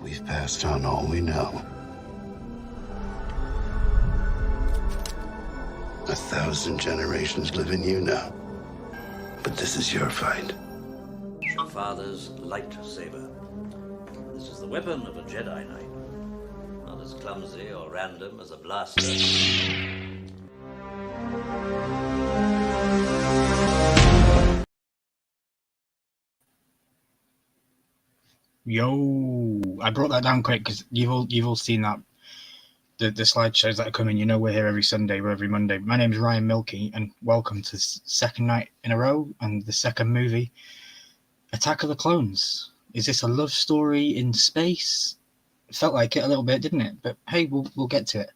We've passed on all we know. 1,000 generations live in you now. But this is your fight. Father's lightsaber. This is the weapon of a Jedi Knight. Not as clumsy or random as a blaster. Yo, I brought that down quick because you've all seen that the slideshows that are coming. You know we're here every Sunday, we're every Monday. My name's Ryan Milkey, and welcome to second night in a row and the second movie, Attack of the Clones. Is this a love story in space? It felt like it a little bit, didn't it? But hey, we'll get to it.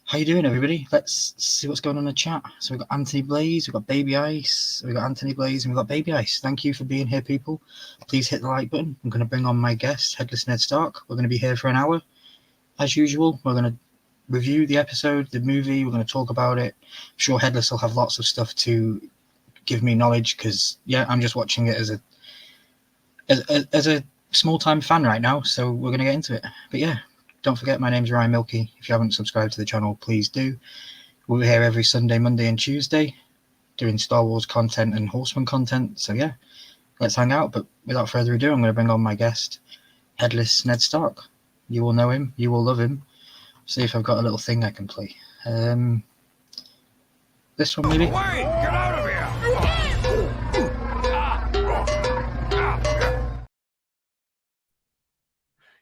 How you doing, everybody? Let's see what's going on in the chat. So we've got Anthony Blaze, we've got Baby Ice, we've got Anthony Blaze, and we've got Baby Ice. Thank you for being here, people. Please hit the like button. I'm going to bring on my guest, Headless Ned Stark. We're going to be here for an hour. As usual, we're going to review the episode, the movie. We're going to talk about it. I'm sure Headless will have lots of stuff to give me knowledge because, yeah, I'm just watching it as a small-time fan right now, so we're going to get into it. But, yeah. Don't forget, my name's Ryan Milkey. If you haven't subscribed to the channel, please do. We're here every Sunday, Monday, and Tuesday doing Star Wars content and Horseman content. So, yeah, let's hang out. But without further ado, I'm going to bring on my guest, Headless Ned Stark. You will know him. You will love him. See if I've got a little thing I can play. This one, maybe? Wait! Get out of here!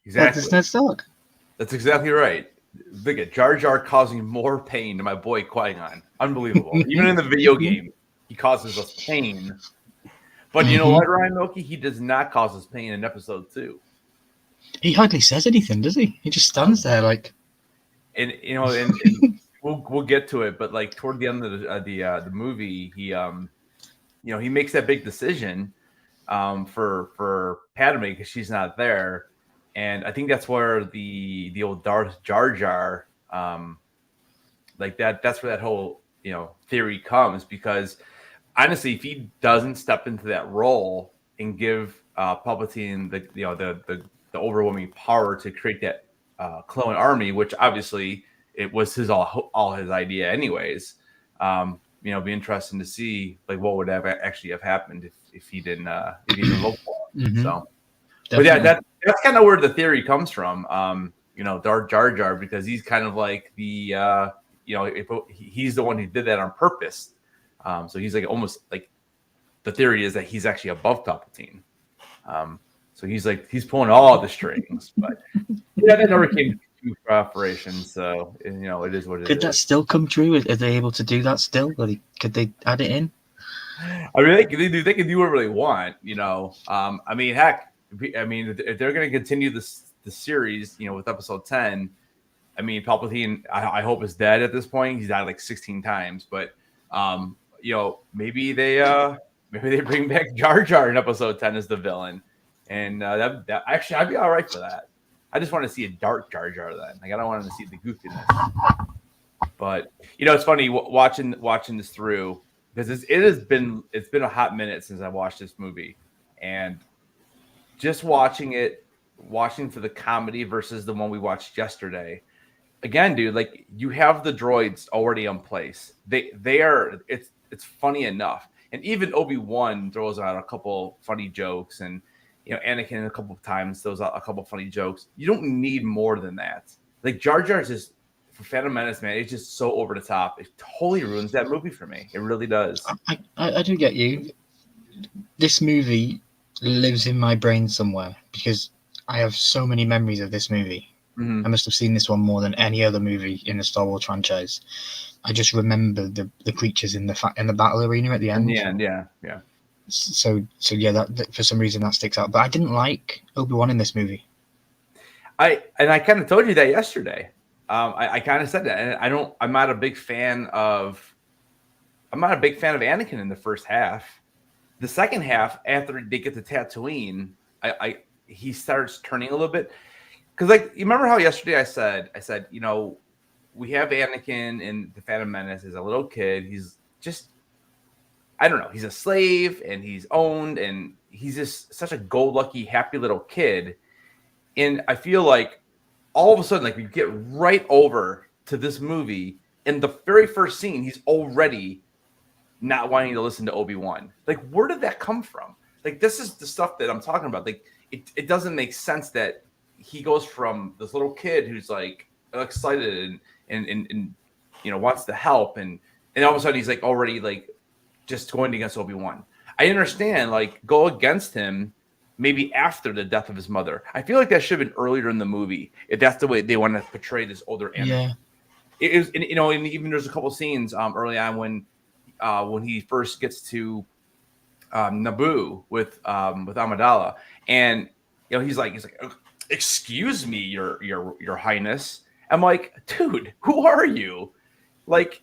Exactly. Headless Ned Stark. That's exactly right. Look at Jar Jar causing more pain to my boy Qui-Gon. Unbelievable. Even in the video game, he causes us pain. But you know what, Ryan Milkey? He does not cause us pain in episode 2. He hardly says anything, does he? He just stands there like. And you know, and we'll get to it. But like toward the end of the movie, he he makes that big decision for Padme because she's not there. And I think that's where the old Darth Jar Jar, like that's where that whole theory comes. Because honestly, if he doesn't step into that role and give Palpatine the overwhelming power to create that clone army, which obviously it was all his idea anyways. Be interesting to see like what would have actually have happened if he didn't vote for him. So. Definitely. But yeah, that's kind of where the theory comes from. Darth Jar Jar, because he's kind of like the he's the one who did that on purpose. So he's like almost like the theory is that he's actually above Palpatine. So he's pulling all the strings. But yeah, that never came to fruition. So it is what it is. Could that still come true? Are they able to do that still? Could they add it in? I mean, they can do whatever they want. I mean, heck. If they're going to continue the series, with episode 10, I mean, Palpatine, I hope is dead at this point. He's died like 16 times, but maybe they bring back Jar Jar in episode 10 as the villain, and that actually I'd be all right for that. I just want to see a dark Jar Jar then. Like I don't want to see the goofiness. But it's funny watching this through because it's been a hot minute since I watched this movie, and just watching for the comedy versus the one we watched yesterday. Again, dude, like you have the droids already in place. They are. It's funny enough, and even Obi-Wan throws out a couple funny jokes, and Anakin a couple of times throws out a couple of funny jokes. You don't need more than that. Like Jar Jar is just for Phantom Menace, man. It's just so over the top. It totally ruins that movie for me. It really does. I do get you. This movie lives in my brain somewhere because I have so many memories of this movie. I must have seen this one more than any other movie in the Star Wars franchise. I just remember the creatures in the battle arena at the end. Yeah. So yeah, that for some reason that sticks out. But I didn't like Obi-Wan in this movie. I kind of told you that yesterday. I kind of said that, and I'm not a big fan of Anakin in the first half. The second half, after they get to Tatooine, he starts turning a little bit. Because, like, you remember how yesterday I said, we have Anakin in The Phantom Menace as a little kid. He's just, I don't know. He's a slave, and he's owned, and he's just such a go-lucky, happy little kid. And I feel like all of a sudden, like we get right over to this movie, and the very first scene, he's already not wanting to listen to Obi-Wan. Like, where did that come from? Like, this is the stuff that I'm talking about. Like, it doesn't make sense that he goes from this little kid who's like excited and wants to help, and all of a sudden he's like already like just going against Obi-Wan. I understand, like, go against him maybe after the death of his mother. I feel like that should have been earlier in the movie if that's the way they want to portray this older Anakin. Yeah. It is, and even there's a couple scenes early on when he first gets to Naboo with Amidala, and he's like, excuse me, your highness. I'm like, dude, who are you? Like,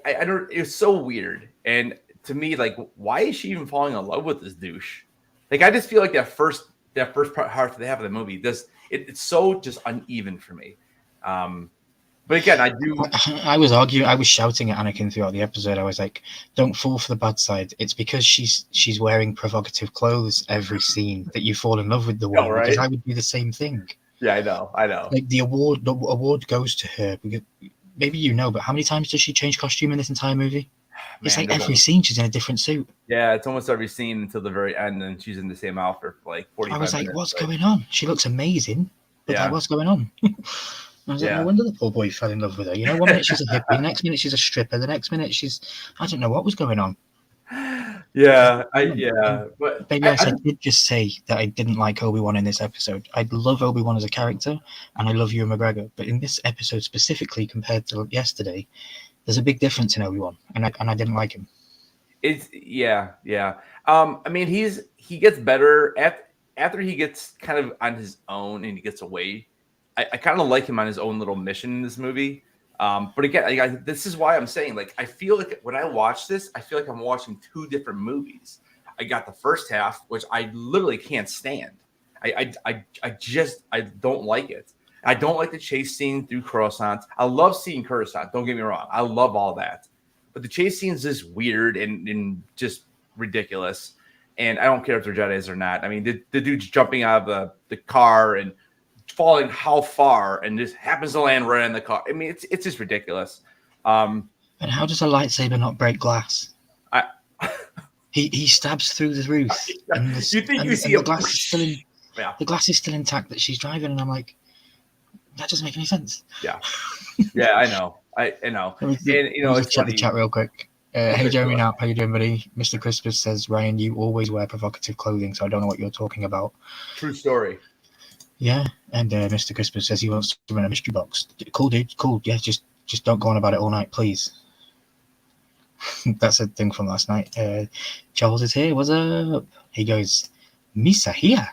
I don't. It's so weird, and to me, like, why is she even falling in love with this douche? Like, I just feel like that first part half of the movie, it's so just uneven for me. But again, I was arguing, I was shouting at Anakin throughout the episode. I was like, "Don't fall for the bad side. It's because she's wearing provocative clothes every scene that you fall in love with the woman." right? Because I would do the same thing. Yeah, I know. Like the award goes to her because maybe but how many times does she change costume in this entire movie? It's like every scene she's in a different suit. Yeah, it's almost every scene until the very end, and she's in the same outfit for like 45 minutes. I was like, what's going on? She looks amazing, but Yeah. like, what's going on? I was like, no wonder the poor boy fell in love with her. 1 minute she's a hippie, the next minute she's a stripper, the next minute I don't know what was going on. But Baby, I did just say that I didn't like Obi-Wan in this episode. I love Obi-Wan as a character, and I love Ewan McGregor, but in this episode specifically compared to yesterday, there's a big difference in Obi-Wan, and I didn't like him. It's I mean, he gets better after he gets kind of on his own and he gets away. I kind of like him on his own little mission in this movie. But again, this is why I'm saying, like, I feel like when I watch this, I feel like I'm watching two different movies. I got the first half, which I literally can't stand. I don't like it. I don't like the chase scene through Coruscant. I love seeing Coruscant. Don't get me wrong. I love all that. But the chase scene is just weird and just ridiculous. And I don't care if they're Jedis or not. I mean, the dude's jumping out of the car and falling how far and just happens to land right in the car. I mean, it's just ridiculous. And how does a lightsaber not break glass? He stabs through the roof. And the glass is still intact that she's driving, and I'm like, that doesn't make any sense. Yeah, I know. I know. And let's check the chat real quick. Hey Jeremy Knapp, how you doing, buddy? Mr. Crispus says, Ryan, you always wear provocative clothing, so I don't know what you're talking about. True story. Yeah, and Mr. Crispus says he wants to run a mystery box. Cool, dude. Cool. Yeah, just don't go on about it all night, please. That's a thing from last night. Charles is here. What's up? He goes, Misa here.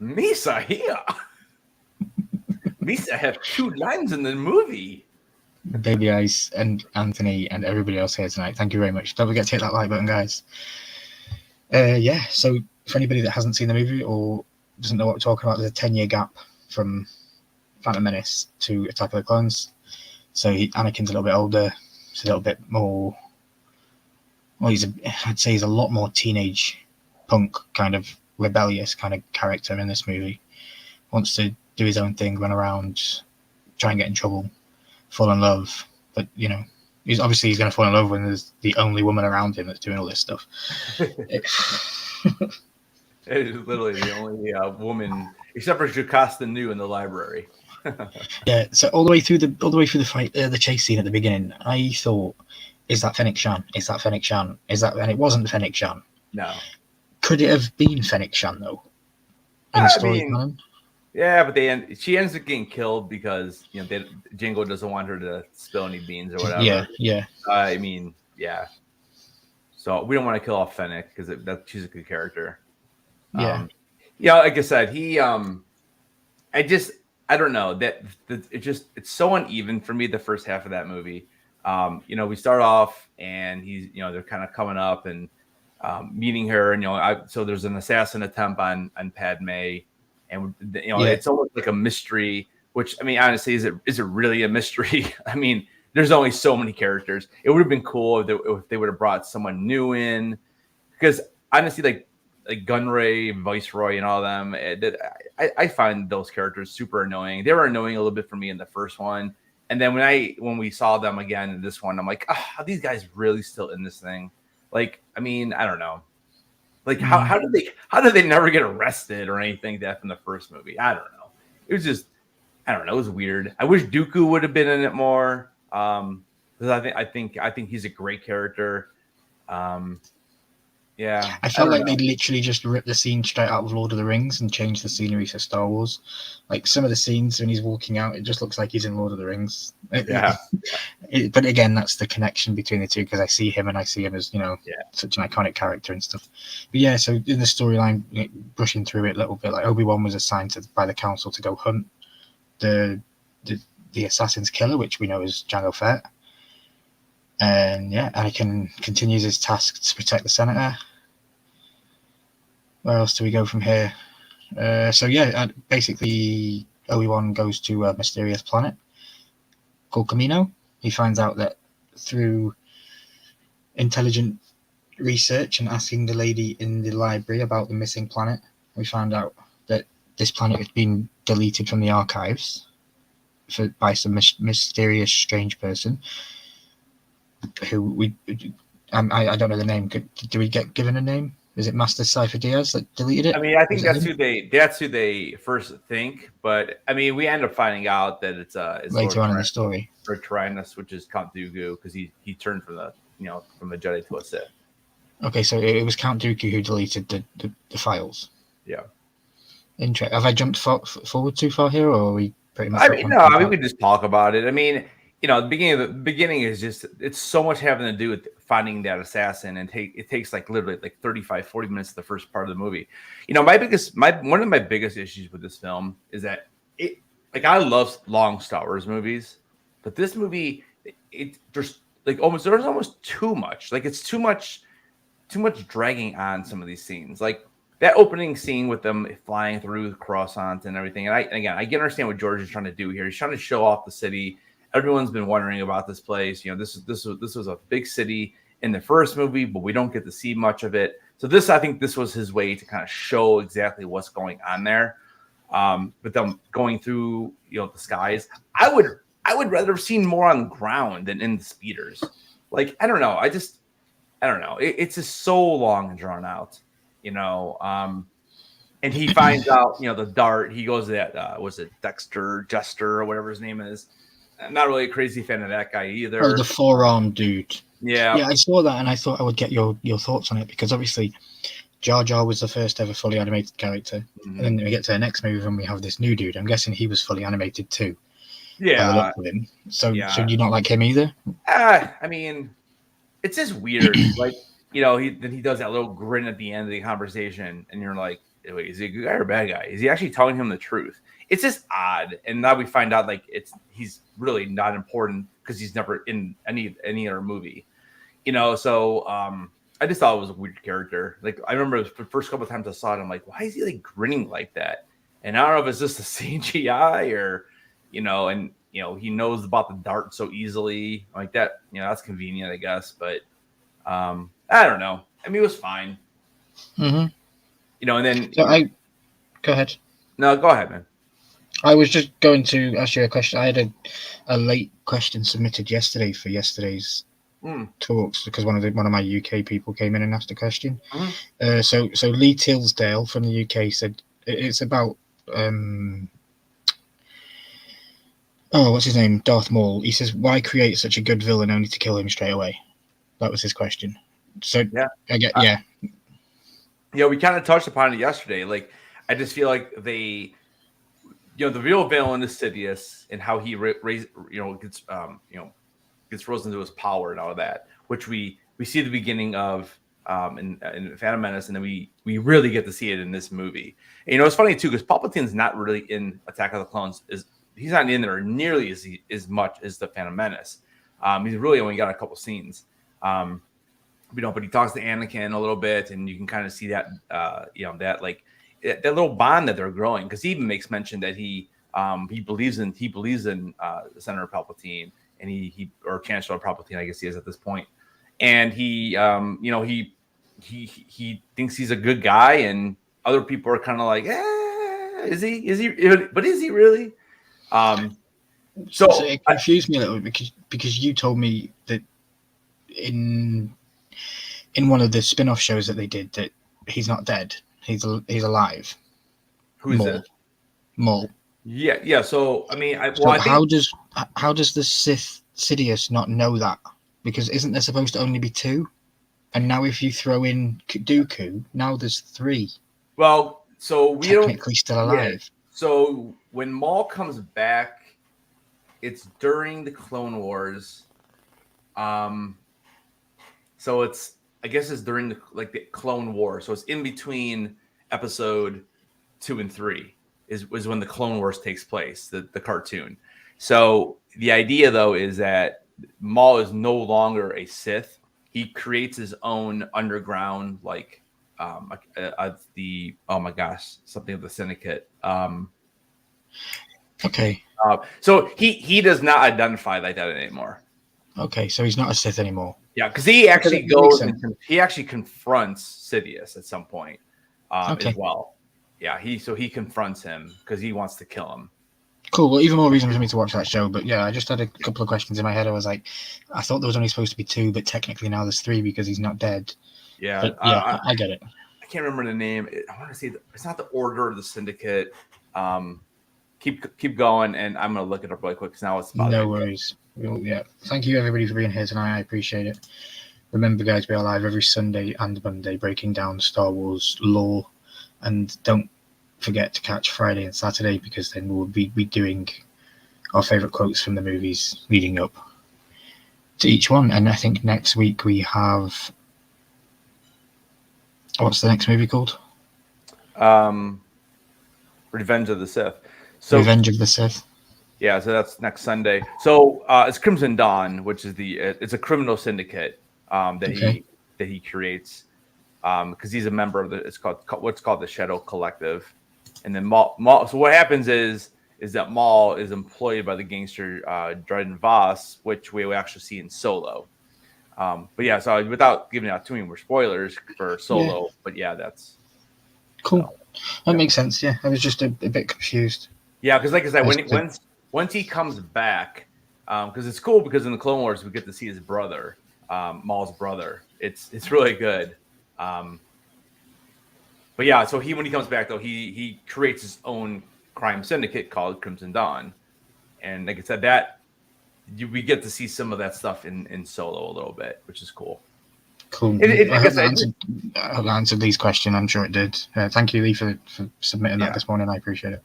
Misa here. Misa have 2 lines in the movie. Baby Ice and Anthony and everybody else here tonight. Thank you very much. Don't forget to hit that like button, guys. So for anybody that hasn't seen the movie or doesn't know what we're talking about, there's a 10-year gap from Phantom Menace to Attack of the Clones. So Anakin's a little bit older. He's a little bit more. Well, I'd say he's a lot more teenage punk kind of rebellious kind of character in this movie. Wants to do his own thing, run around, try and get in trouble, fall in love. But he's going to fall in love when there's the only woman around him that's doing all this stuff. It is literally the only woman, except for Jocasta Nu in the library. Yeah. So all the way through the fight, the chase scene at the beginning, I thought, is that Fennec Shan? Is that Fennec Shan? And it wasn't Fennec Shan. No. Could it have been Fennec Shan though? In storytelling? Yeah, but she ends up getting killed because Jango doesn't want her to spill any beans or whatever. Yeah. I mean, yeah. So we don't want to kill off Fennec because she's a good character. Yeah. Like I said, I don't know that it's so uneven for me. The first half of that movie, we start off and they're kind of coming up and meeting her, and so there's an assassin attempt on Padme. And it's almost like a mystery, which, I mean, honestly, is it really a mystery? I mean, there's only so many characters. It would have been cool if they would have brought someone new in, because honestly, like like Gunray, Viceroy, and all of them. I find those characters super annoying. They were annoying a little bit for me in the first one, and then when we saw them again in this one, I'm like, are these guys really still in this thing? Like, I mean, I don't know. Like, how did they never get arrested or anything like that from the first movie? I don't know. It was just, I don't know. It was weird. I wish Dooku would have been in it more. Because I think he's a great character. Yeah, I felt like they literally just ripped the scene straight out of Lord of the Rings and changed the scenery to Star Wars. Like some of the scenes when he's walking out, it just looks like he's in Lord of the Rings. Yeah. But again, that's the connection between the two because I see him as, such an iconic character and stuff. But yeah, so in the storyline, brushing through it a little bit, like Obi-Wan was assigned by the council to go hunt the assassin's killer, which we know is Jango Fett. And yeah, Anakin continues his task to protect the senator. Where else do we go from here? Basically, Obi-Wan goes to a mysterious planet called Camino. He finds out that through intelligent research and asking the lady in the library about the missing planet, we found out that this planet had been deleted from the archives by some mysterious strange person who I don't know the name. Do we get given a name? Is it Master Cypher Diaz that deleted it? I mean, I think that's who they first think, but I mean, we end up finding out that it's later on in the story. For Tyrannus, which is Count Dooku, because he turned from the Jedi to a Sith. Okay, so it was Count Dooku who deleted the files. Yeah. Interesting. Have I jumped forward too far here, or are we pretty much? I mean, we can just talk about it. I mean, the beginning is just, it's so much having to do with finding that assassin, and it takes like literally like 35-40 minutes of the first part of the movie. One of my biggest issues with this film is that I love long Star Wars movies, but this movie, there's almost too much. Like, it's too much dragging on some of these scenes. Like that opening scene with them flying through Coruscant and everything. And I can understand what George is trying to do here. He's trying to show off the city. Everyone's been wondering about this place. This was a big city in the first movie, but we don't get to see much of it. So I think this was his way to kind of show exactly what's going on there. But them going through, the skies, I would rather have seen more on the ground than in the speeders. Like, I don't know. I don't know. It's just so long and drawn out, and he finds out, the dart. He goes to that, was it Jester or whatever his name is? I'm not really a crazy fan of that guy either. Oh, the four-armed dude. Yeah. Yeah, I saw that and I thought I would get your thoughts on it, because obviously Jar Jar was the first ever fully animated character. Mm-hmm. And then we get to the next movie and we have this new dude. I'm guessing he was fully animated too. Yeah. Him. So should you not like him either? I mean, it's just weird. Like, he does that little grin at the end of the conversation, and you're like, wait, is he a good guy or a bad guy? Is he actually telling him the truth? It's just odd. And now we find out like he's really not important because he's never in any other movie. So I just thought it was a weird character. Like, I remember the first couple of times I saw it, I'm like, why is he like grinning like that? And I don't know if it's just the CGI or, and he knows about the dart so easily like that. That's convenient, I guess. But I don't know. I mean, it was fine. Mm-hmm. And then go ahead. No, go ahead, man. I was just going to ask you a question. I had a late question submitted yesterday for yesterday's talks, because one of my UK people came in and asked a question. Mm-hmm. So Lee Tilsdale from the UK said it's about what's his name? Darth Maul. He says, why create such a good villain only to kill him straight away? That was his question. So yeah, we kind of touched upon it yesterday. Like, I just feel like they, the real villain is Sidious, and how he gets frozen to his power and all of that, which we see the beginning of in Phantom Menace, and then we really get to see it in this movie. And, it's funny too, because Palpatine's not really in Attack of the Clones. He's not in there nearly as much as the Phantom Menace. He's really only got a couple scenes. But he talks to Anakin a little bit, and you can kind of see that that little bond that they're growing, because he even makes mention that he believes in Senator Palpatine, and he or Chancellor Palpatine, I guess he is at this point, and he he thinks he's a good guy, and other people are kind of like, is he? But is he really? So it confused me a little bit because you told me that in one of the spin-off shows that they did that he's not dead. He's alive. Who's it? Maul. Yeah. So I mean, I think, how does the Sith Sidious not know that? Because isn't there supposed to only be 2? And now if you throw in Dooku, now there's 3. Well, so we technically still alive. Yeah. So when Maul comes back, it's during the Clone Wars. So I guess it's during the Clone War. So it's in between episode 2 and 3 is when the Clone Wars takes place, the cartoon. So the idea though is that Maul is no longer a Sith. He creates his own underground, something of the Syndicate. Okay. So he does not identify like that anymore. Okay, so he's not a Sith anymore. Yeah, because he actually he actually confronts Sidious at some point as well. Yeah, he confronts him because he wants to kill him. Cool. Well, even more reason for me to watch that show. But yeah, I just had a couple of questions in my head. I was like, I thought there was only supposed to be 2, but technically now there's 3 because he's not dead. Yeah, but yeah, I get it. I can't remember the name. I want to say it's not the Order of the Syndicate. Keep going, and I'm gonna look it up really quick because now it's about no worries. Well, yeah, thank you everybody for being here tonight. I appreciate it. Remember, guys, we are live every Sunday and Monday breaking down Star Wars lore, and don't forget to catch Friday and Saturday because then we'll be doing our favorite quotes from the movies leading up to each one. And I think next week we have, what's the next movie called? Revenge of the Sith. Revenge of the Sith. Yeah, so that's next Sunday. So it's Crimson Dawn, which is it's a criminal syndicate that he creates because he's a member of what's called the Shadow Collective. And then Maul. So what happens is that Maul is employed by the gangster Dryden Voss, which we will actually see in Solo. But yeah, so without giving out too many more spoilers for Solo, but yeah, that's cool. That makes sense. Yeah, I was just a bit confused. Yeah, because like I said, once he comes back, because it's cool because in the Clone Wars we get to see his brother, Maul's brother. It's really good. But yeah, so when he comes back though, he creates his own crime syndicate called Crimson Dawn, and like I said, we get to see some of that stuff in Solo a little bit, which is cool. Cool. I hope that answered Lee's question. I'm sure it did. Thank you, Lee, for submitting that this morning. I appreciate it.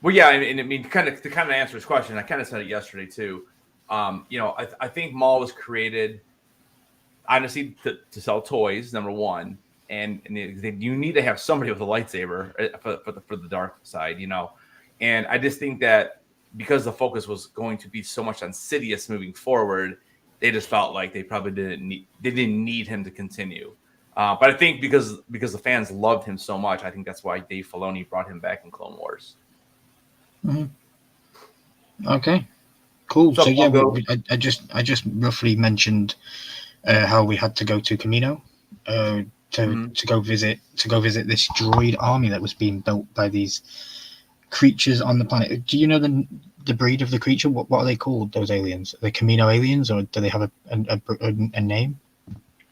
Well, yeah, and I mean, to kind of answer his question, I kind of said it yesterday too. I think Maul was created honestly to sell toys, number one, and you need to have somebody with a lightsaber for the dark side, And I just think that because the focus was going to be so much on Sidious moving forward, they just felt like they probably didn't need him to continue. But I think because the fans loved him so much, I think that's why Dave Filoni brought him back in Clone Wars. Mm-hmm. Okay, cool. So yeah, I just roughly mentioned how we had to go to Camino to go visit this droid army that was being built by these creatures on the planet. Do you know the breed of the creature? What are they called? Those aliens? Are they Camino aliens, or do they have a name?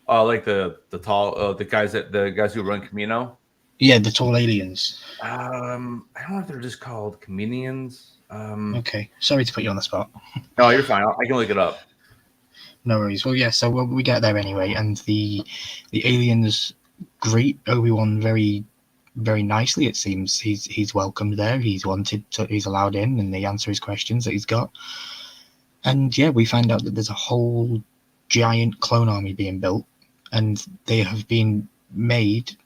Like the tall the guys who run Camino. Yeah, the tall aliens. I don't know if they're just called Caminians. Okay, sorry to put you on the spot. No, you're fine. I can look it up. No worries. Well, yeah. So we get there anyway, and the aliens greet Obi-Wan very, very nicely. It seems he's welcomed there. He's allowed in, and they answer his questions that he's got. And yeah, we find out that there's a whole giant clone army being built, and they have been made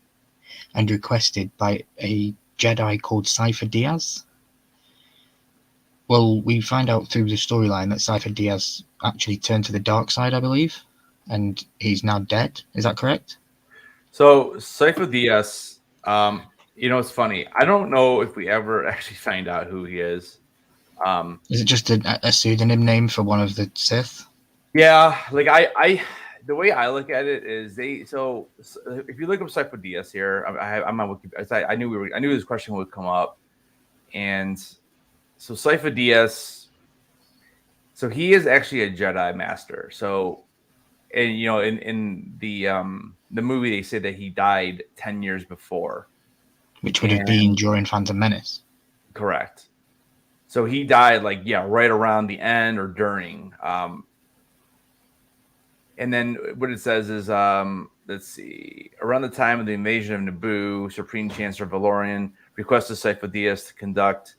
and requested by a Jedi called Cypher Diaz. Well, we find out through the storyline that Cypher Diaz actually turned to the dark side, I believe, and he's now dead. Is that correct? So Cypher Diaz, it's funny. I don't know if we ever actually find out who he is. Is it just a pseudonym name for one of the Sith? Yeah, like the way I look at it is so if you look up Cypher DS here, I'm on Wikipedia. I knew this question would come up, and so Cypher DS, so he is actually a Jedi Master. So, and in the movie they say that he died 10 years before, which would have been during Phantom Menace. Correct. So he died right around the end or during. And then what it says is, let's see, around the time of the invasion of Naboo, Supreme Chancellor Valorian requested Cypher DS to conduct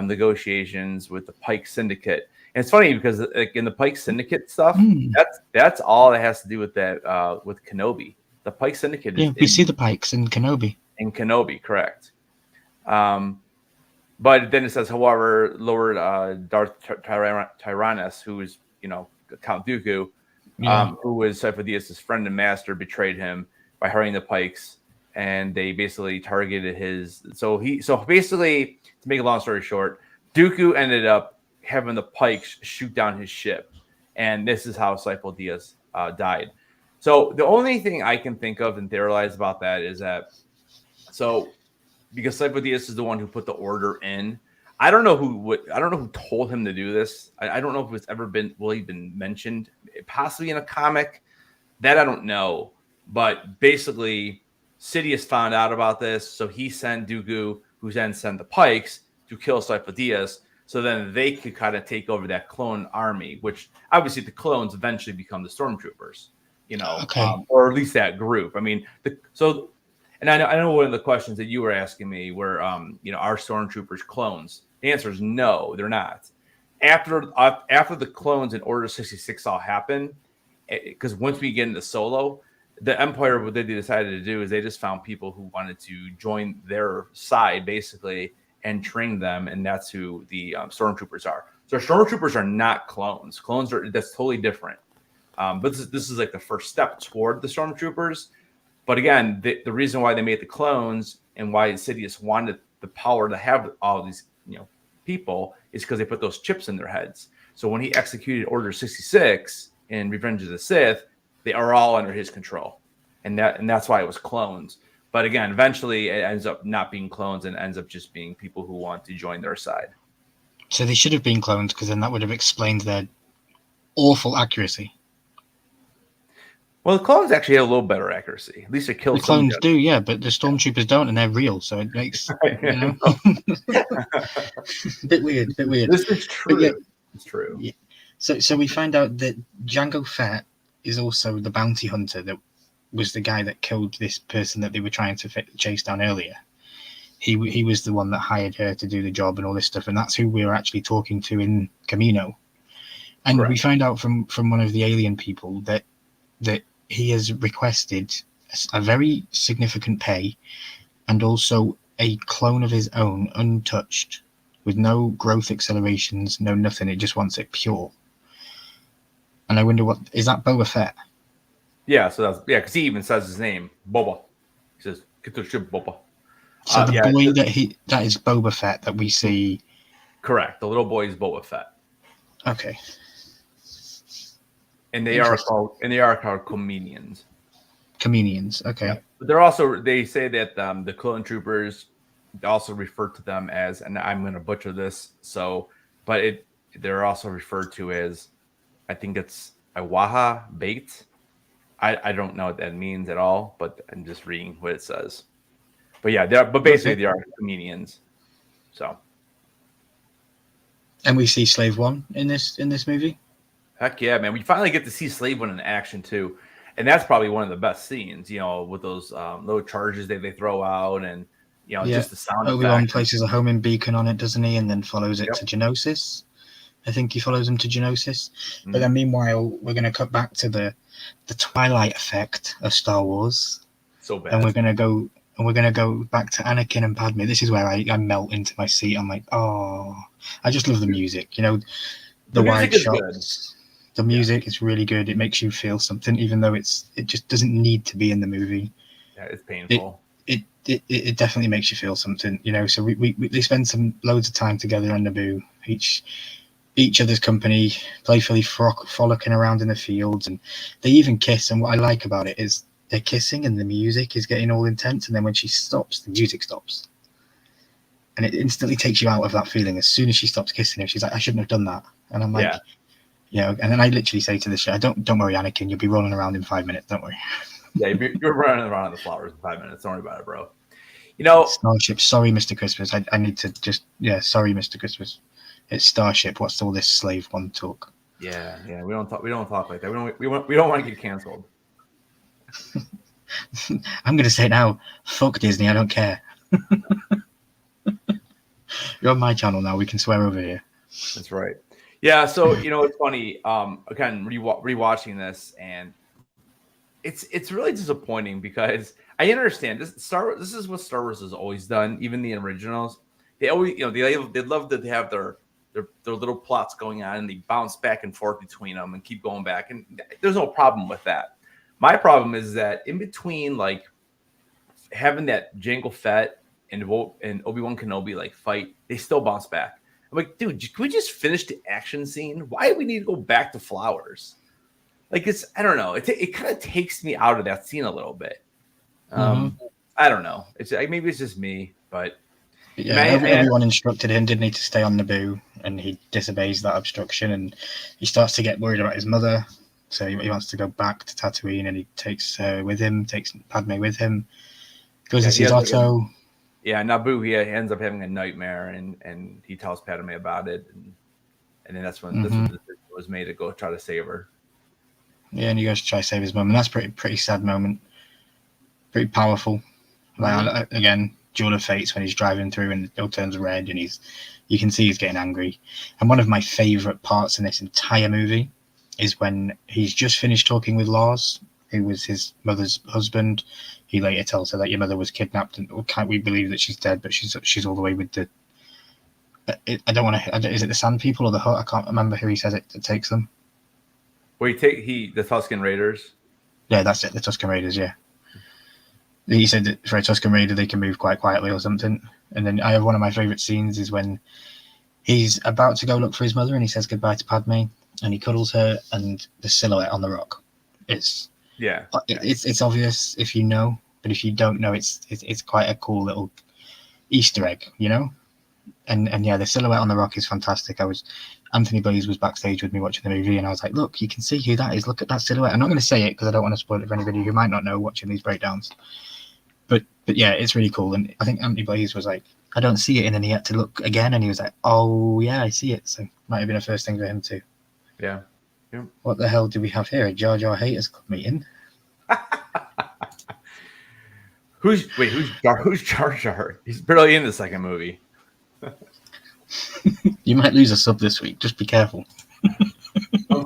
negotiations with the Pike Syndicate. And it's funny because in the Pike Syndicate stuff, that's all it has to do with that with Kenobi. The Pike Syndicate is we see the Pikes in Kenobi. In Kenobi, correct. But then it says, however, Lord Darth Tyrannus, who is Count Dooku, who was Cypher DS' friend and master, betrayed him by hurrying the Pikes, and they basically targeted his. So basically, to make a long story short, Dooku ended up having the Pikes shoot down his ship, and this is how Cypher DS died. So the only thing I can think of and theorize about that is that because Cypher DS is the one who put the order in. I don't know who told him to do this. I don't know if it's ever been mentioned, possibly in a comic. That I don't know. But basically, Sidious found out about this, so he sent Dooku, who then sent the Pikes to kill Cypher DS, so then they could kind of take over that clone army, which obviously the clones eventually become the stormtroopers, or at least that group. I mean, and I know one of the questions that you were asking me were, are stormtroopers clones? The answer is no, they're not. After the clones in Order 66 all happen, because once we get into Solo, the Empire, what they decided to do is they just found people who wanted to join their side, basically, and train them, and that's who the stormtroopers are. So stormtroopers are not clones. That's totally different. But this is like the first step toward the stormtroopers. But again, the reason why they made the clones and why Sidious wanted the power to have all these people is because they put those chips in their heads. So when he executed Order 66 in Revenge of the Sith, they are all under his control, and that's why it was clones. But again, eventually it ends up not being clones and ends up just being people who want to join their side. So they should have been clones, because then that would have explained their awful accuracy. Well, the clones actually have a little better accuracy. At least it kills. The clones do, yeah, but the stormtroopers don't, and they're real, so it makes bit weird. This is true. Yeah, it's true. Yeah. So we find out that Jango Fett is also the bounty hunter that was the guy that killed this person that they were trying to chase down earlier. He was the one that hired her to do the job and all this stuff, and that's who we were actually talking to in Camino. And Correct. We find out from one of the alien people that he has requested a very significant pay and also a clone of his own, untouched, with no growth accelerations, no nothing. It just wants it pure. And I wonder, what is that, Boba Fett? Yeah, so because he even says his name, Boba. He says, "Get the ship, Boba." So the boy that is Boba Fett that we see. Correct. The little boy is Boba Fett. Okay. And they are called comedians. Comedians, okay. Yeah. But they say that the clone troopers also refer to them as, and I'm going to butcher this, they're also referred to as, I think it's Iwaha Bait. I don't know what that means at all, but I'm just reading what it says. But yeah, they are comedians. So. And we see Slave One in this movie. Heck yeah, man! We finally get to see Slave One in action too, and that's probably one of the best scenes. With those little charges they throw out, and just the sound. Obi-Wan places a homing beacon on it, doesn't he? And then follows it to Geonosis. I think he follows him to Geonosis. Mm-hmm. But then meanwhile, we're going to cut back to the Twilight effect of Star Wars. So bad. And we're going to go back to Anakin and Padme. This is where I melt into my seat. I'm like, oh, I just love the music. The wide shots. The music is really good. It makes you feel something, even though it just doesn't need to be in the movie. Yeah, it's painful. It definitely makes you feel something, So they spend some loads of time together on Naboo. Each each other's company, playfully frolicking around in the fields, and they even kiss. And what I like about it is they're kissing and the music is getting all intense, and then when she stops, the music stops. And it instantly takes you out of that feeling. As soon as she stops kissing him, she's like, I shouldn't have done that. And I'm like, and then I literally say to the show, don't worry, Anakin, you'll be rolling around in 5 minutes, don't worry. Yeah, you're running around in the flowers in 5 minutes. Don't worry about it, bro. You know, Starship, sorry, Mr. Christmas. I need to just, sorry, Mr. Christmas. It's Starship. What's all this slave one talk? Yeah. We don't talk like that. We don't want to get canceled. I'm gonna say it now. Fuck Disney. I don't care. You're on my channel now. We can swear over here. That's right. Yeah. So it's funny. Again, rewatching this, and it's really disappointing because I understand this. This is what Star Wars has always done. Even the originals, they always they love to have their little plots going on, and they bounce back and forth between them and keep going back. And there's no problem with that. My problem is that in between, like having that Jango Fett and Obi-Wan Kenobi like fight, they still bounce back. I'm like, dude, can we just finish the action scene? Why do we need to go back to flowers? Like I don't know. It kind of takes me out of that scene a little bit. I don't know. It's like, maybe it's just me, but yeah, everyone instructed him, didn't he, to stay on Naboo, and he disobeys that obstruction, and he starts to get worried about his mother. So he wants to go back to Tatooine, and he takes Padme with him. Goes and sees Otto. Naboo. He ends up having a nightmare, and he tells Padme about it, and then that's when the decision was made to go try to save her. Yeah, and he goes to try to save his mum, and that's pretty sad moment. Pretty powerful. Like again, Duel of Fates when he's driving through and it all turns red, and you can see he's getting angry. And one of my favorite parts in this entire movie is when he's just finished talking with Lars, who was his mother's husband. He later tells her that your mother was kidnapped, and can't we believe that she's dead? But she's all the way with the. I don't want to. Is it the Sand People or the Hutt? I can't remember who he says it takes them. Well, the Tusken Raiders. Yeah, that's it. The Tusken Raiders. Yeah. He said that for a Tusken Raider they can move quite quietly or something. And then I have one of my favorite scenes is when he's about to go look for his mother and he says goodbye to Padme and he cuddles her, and the silhouette on the rock. It's obvious if you know, but if you don't know, it's quite a cool little Easter egg, And yeah, the silhouette on the rock is fantastic. Anthony Blaze was backstage with me watching the movie, and I was like, look, you can see who that is. Look at that silhouette. I'm not going to say it because I don't want to spoil it for anybody who might not know watching these breakdowns. But yeah, it's really cool. And I think Anthony Blaze was like, I don't see it. And then he had to look again, and he was like, oh, yeah, I see it. So might have been a first thing for him too. Yeah. What the hell do we have here? A Jar Jar Haters Club meeting? Who's Jar Jar? He's barely in the second movie. You might lose a sub this week. Just be careful.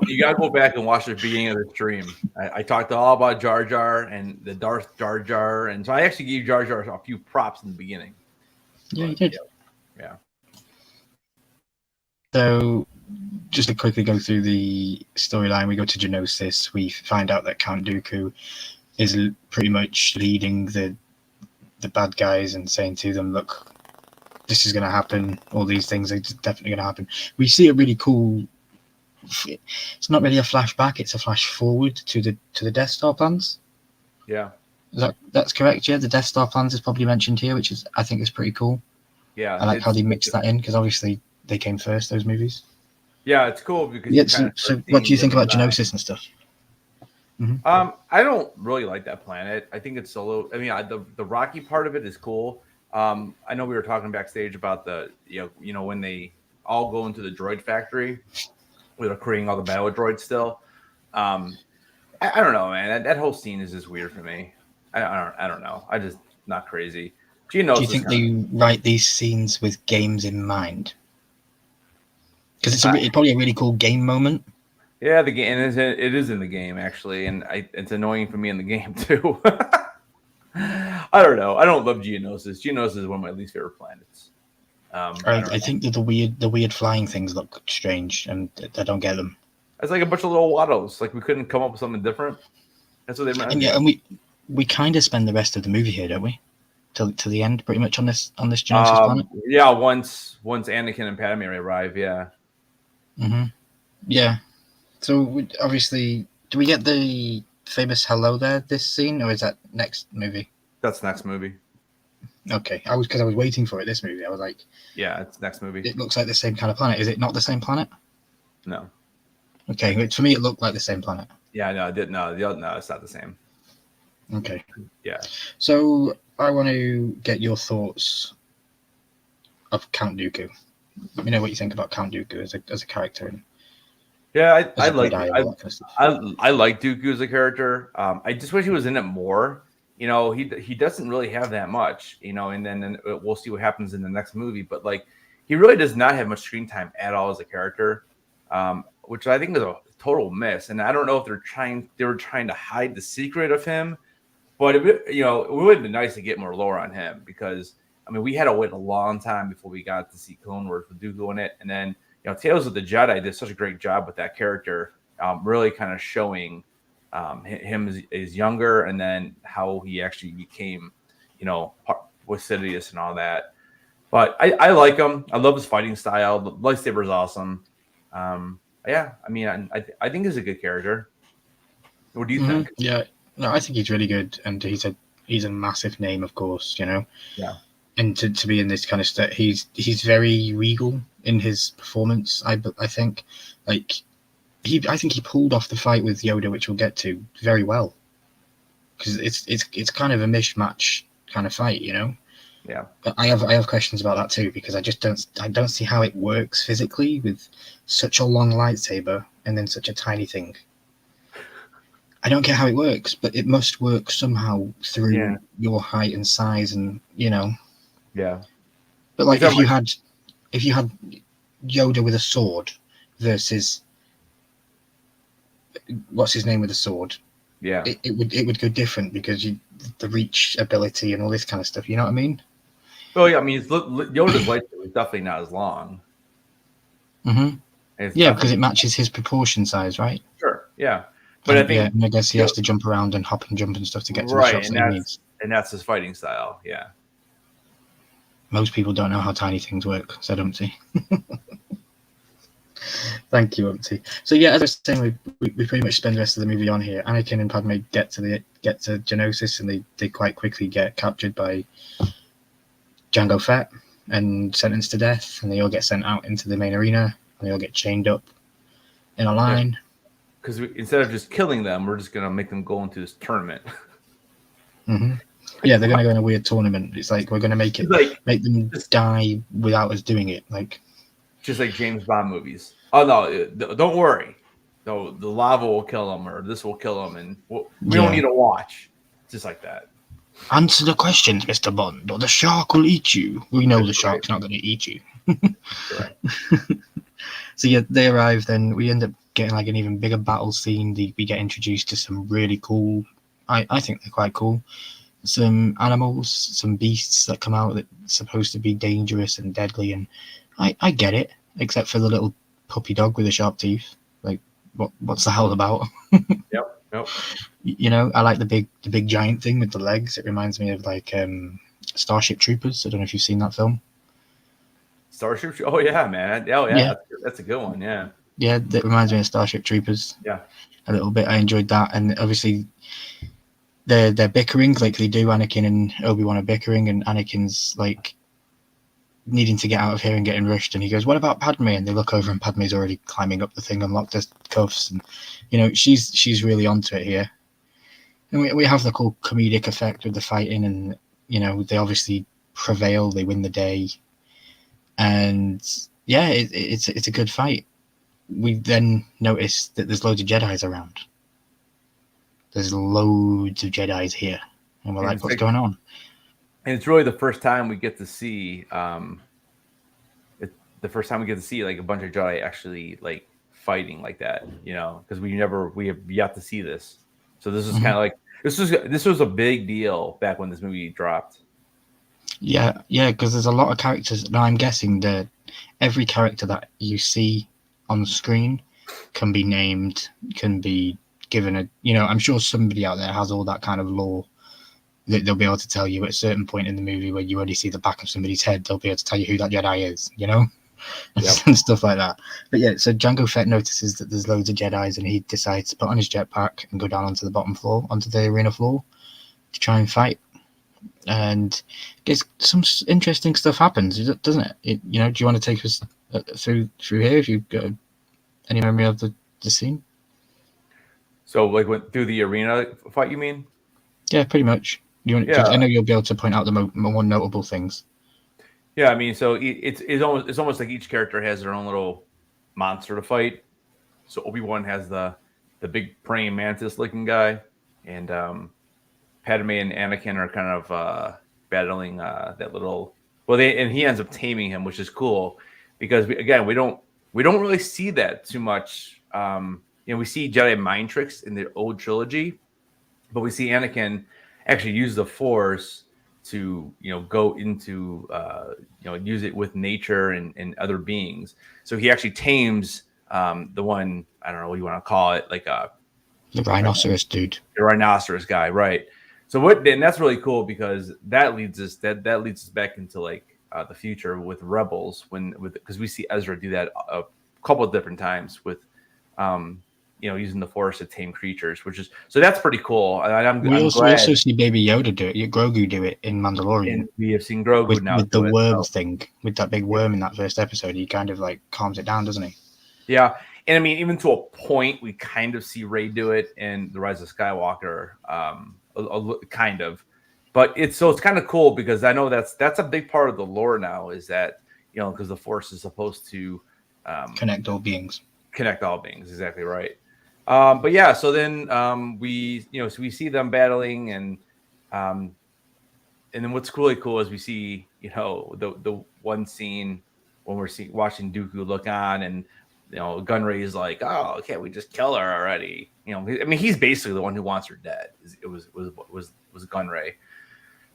You gotta go back and watch the beginning of the stream. I talked all about Jar Jar and the Darth Jar Jar, and so I actually gave Jar Jar a few props in the beginning. Yeah, you did. Yeah. So, just to quickly go through the storyline, we go to Geonosis. We find out that Count Dooku is pretty much leading the bad guys and saying to them, look, this is going to happen. All these things are definitely going to happen. We see a really cool. It's not really a flashback; it's a flash forward to the Death Star plans. Yeah, that's correct. Yeah, the Death Star plans is probably mentioned here, which I think is pretty cool. Yeah, I like how they mix that in because obviously they came first. Those movies. Yeah, it's cool because. Yeah. So what do you think about Geonosis and stuff? Mm-hmm. I don't really like that planet. I think it's a little. I mean, the rocky part of it is cool. I know we were talking backstage about the when they all go into the droid factory, where they're creating all the battle droids still. I don't know, man. That whole scene is just weird for me. I don't know. I just not crazy. Do you think they write these scenes with games in mind? Because it's probably a really cool game moment. Yeah, the game it is in the game actually, and it's annoying for me in the game too. I don't know. I don't love Geonosis. Geonosis is one of my least favorite planets. I think that the weird flying things look strange, and I don't get them. It's like a bunch of little Wattos. Like we couldn't come up with something different. That's what they meant. And we kind of spend the rest of the movie here, don't we? To the end, pretty much on this Geonosis planet. Yeah, once Anakin and Padme arrive, yeah. Mm-hmm. Yeah. So obviously, do we get the famous hello there this scene, or is that next movie? That's next movie. Okay, I was waiting for it. This movie, I was like, Yeah, it's next movie. it looks like the same kind of planet. Is it not the same planet? No. Okay, for me, it looked like the same planet. Yeah, no, it did. No, it's not the same. Okay. Yeah. So I want to get your thoughts of Count Dooku. You know what you think about Count Dooku as a character. And Yeah, I as a like Jedi and all that kind of stuff. I like Dooku as a character. I just wish he was in it more. You know, he doesn't really have that much. You know, and then we'll see what happens in the next movie. But like, he really does not have much screen time at all as a character, which I think is a total miss. And I don't know if they were trying to hide the secret of him, but it would have been nice to get more lore on him, because I mean, we had to wait a long time before we got to see Clone Wars with Dooku in it, and then Tales of the Jedi did such a great job with that character, really kind of showing him as younger, and then how he actually became, with Sidious and all that. But I like him. I love his fighting style. The lightsaber is awesome. Yeah, I mean, I think he's a good character. What do you think? Yeah, no, I think he's really good, and he's a massive name, of course. Yeah. And to be in this kind of stuff, he's very regal in his performance. I think, like, I think he pulled off the fight with Yoda, which we'll get to, very well, because it's kind of a mishmash kind of fight, Yeah. But I have questions about that too, because I don't see how it works physically with such a long lightsaber and then such a tiny thing. I don't get how it works, but it must work somehow through your height and size, and Yeah. But like, if you had Yoda with a sword versus what's his name with a sword, Yeah. it would go different, because the reach ability and all this kind of stuff. You know what I mean? Well, yeah. I mean, Yoda's lightsaber is definitely not as long. Mm-hmm. Yeah, because it matches his proportion size, right? Sure. Yeah. But I guess he has to jump around and hop and jump and stuff to get to the shots that he needs. And that's his fighting style. Yeah. Most people don't know how tiny things work, said Umpty. Thank you, Umpty. So yeah, as I was saying, we pretty much spend the rest of the movie on here. Anakin and Padme get to Geonosis, and they quite quickly get captured by Jango Fett and sentenced to death, and they all get sent out into the main arena, and they all get chained up in a line. Because instead of just killing them, we're just going to make them go into this tournament. Mm-hmm. Yeah, they're going to go in a weird tournament. It's like, we're going to make them die without us doing it. Like, just like James Bond movies. Oh, no, don't worry. No, the lava will kill them, or this will kill them, and we don't need to watch. Just like that. Answer the questions, Mr. Bond, or the shark will eat you. We know the shark's not going to eat you. Right. So yeah, they arrive, then we end up getting like an even bigger battle scene. We get introduced to some really cool, I think they're quite cool, some animals, some beasts that come out that are supposed to be dangerous and deadly, and I get it, except for the little puppy dog with the sharp teeth. Like, what's the hell about? Yep. I like the big giant thing with the legs. It reminds me of like Starship Troopers. I don't know if you've seen that film. Starship. Oh yeah, man. Oh yeah. That's a good one. Yeah. Yeah, that reminds me of Starship Troopers. Yeah. A little bit. I enjoyed that, and obviously they're bickering like they do. Anakin and Obi-Wan are bickering, and Anakin's like needing to get out of here and getting rushed, and he goes, "What about Padme?" And they look over, and Padme's already climbing up the thing, unlocked her cuffs, and she's really onto it here. And we have the cool comedic effect with the fighting, and they obviously prevail. They win the day. And yeah, it's a good fight. We then notice that there's loads of Jedis around. There's loads of Jedis here, and we're like, "What's going on?" And it's really the first time we get to see, like a bunch of Jedi actually like fighting like that, because we have yet to see this. So this is kind of like this was a big deal back when this movie dropped. Yeah, because there's a lot of characters. Now I'm guessing that every character that you see on the screen can be named, can be given a. I'm sure somebody out there has all that kind of lore that they'll be able to tell you at a certain point in the movie where you only see the back of somebody's head. They'll be able to tell you who that Jedi is. and stuff like that. But yeah, so Jango Fett notices that there's loads of Jedis, and he decides to put on his jetpack and go down onto the bottom floor, onto the arena floor, to try and fight. And some interesting stuff happens, doesn't it? Do you want to take us through here, if you've got any memory of the scene? So, like, went through the arena fight, you mean? Yeah, pretty much. I know you'll be able to point out the more notable things. Yeah, I mean, so it's almost like each character has their own little monster to fight. So Obi-Wan has the big praying mantis looking guy, and Padme and Anakin are kind of battling that little. Well, he ends up taming him, which is cool because we don't really see that too much. We see Jedi mind tricks in the old trilogy, but we see Anakin actually use the Force to go into use it with nature and other beings. So he actually tames the one, I don't know what you want to call it, like the rhinoceros dude, the rhinoceros guy, right? So and that's really cool because that leads us back into like the future with Rebels because we see Ezra do that a couple of different times with using the Force to tame creatures, so that's pretty cool. We also see Baby Yoda do it, Grogu do it in Mandalorian. And we have seen Grogu with the worm thing, with that big worm in that first episode. He kind of like calms it down, doesn't he? Yeah, and I mean, even to a point, we kind of see Rey do it in The Rise of Skywalker, kind of. But it's kind of cool because I know that's a big part of the lore now, is that because the Force is supposed to connect all beings. Connect all beings, exactly right. But yeah, so then we see them battling, and then what's really cool is we see the one scene when we're watching Dooku look on, and Gunray is like, oh, can't we just kill her already? I mean, he's basically the one who wants her dead. It was Gunray.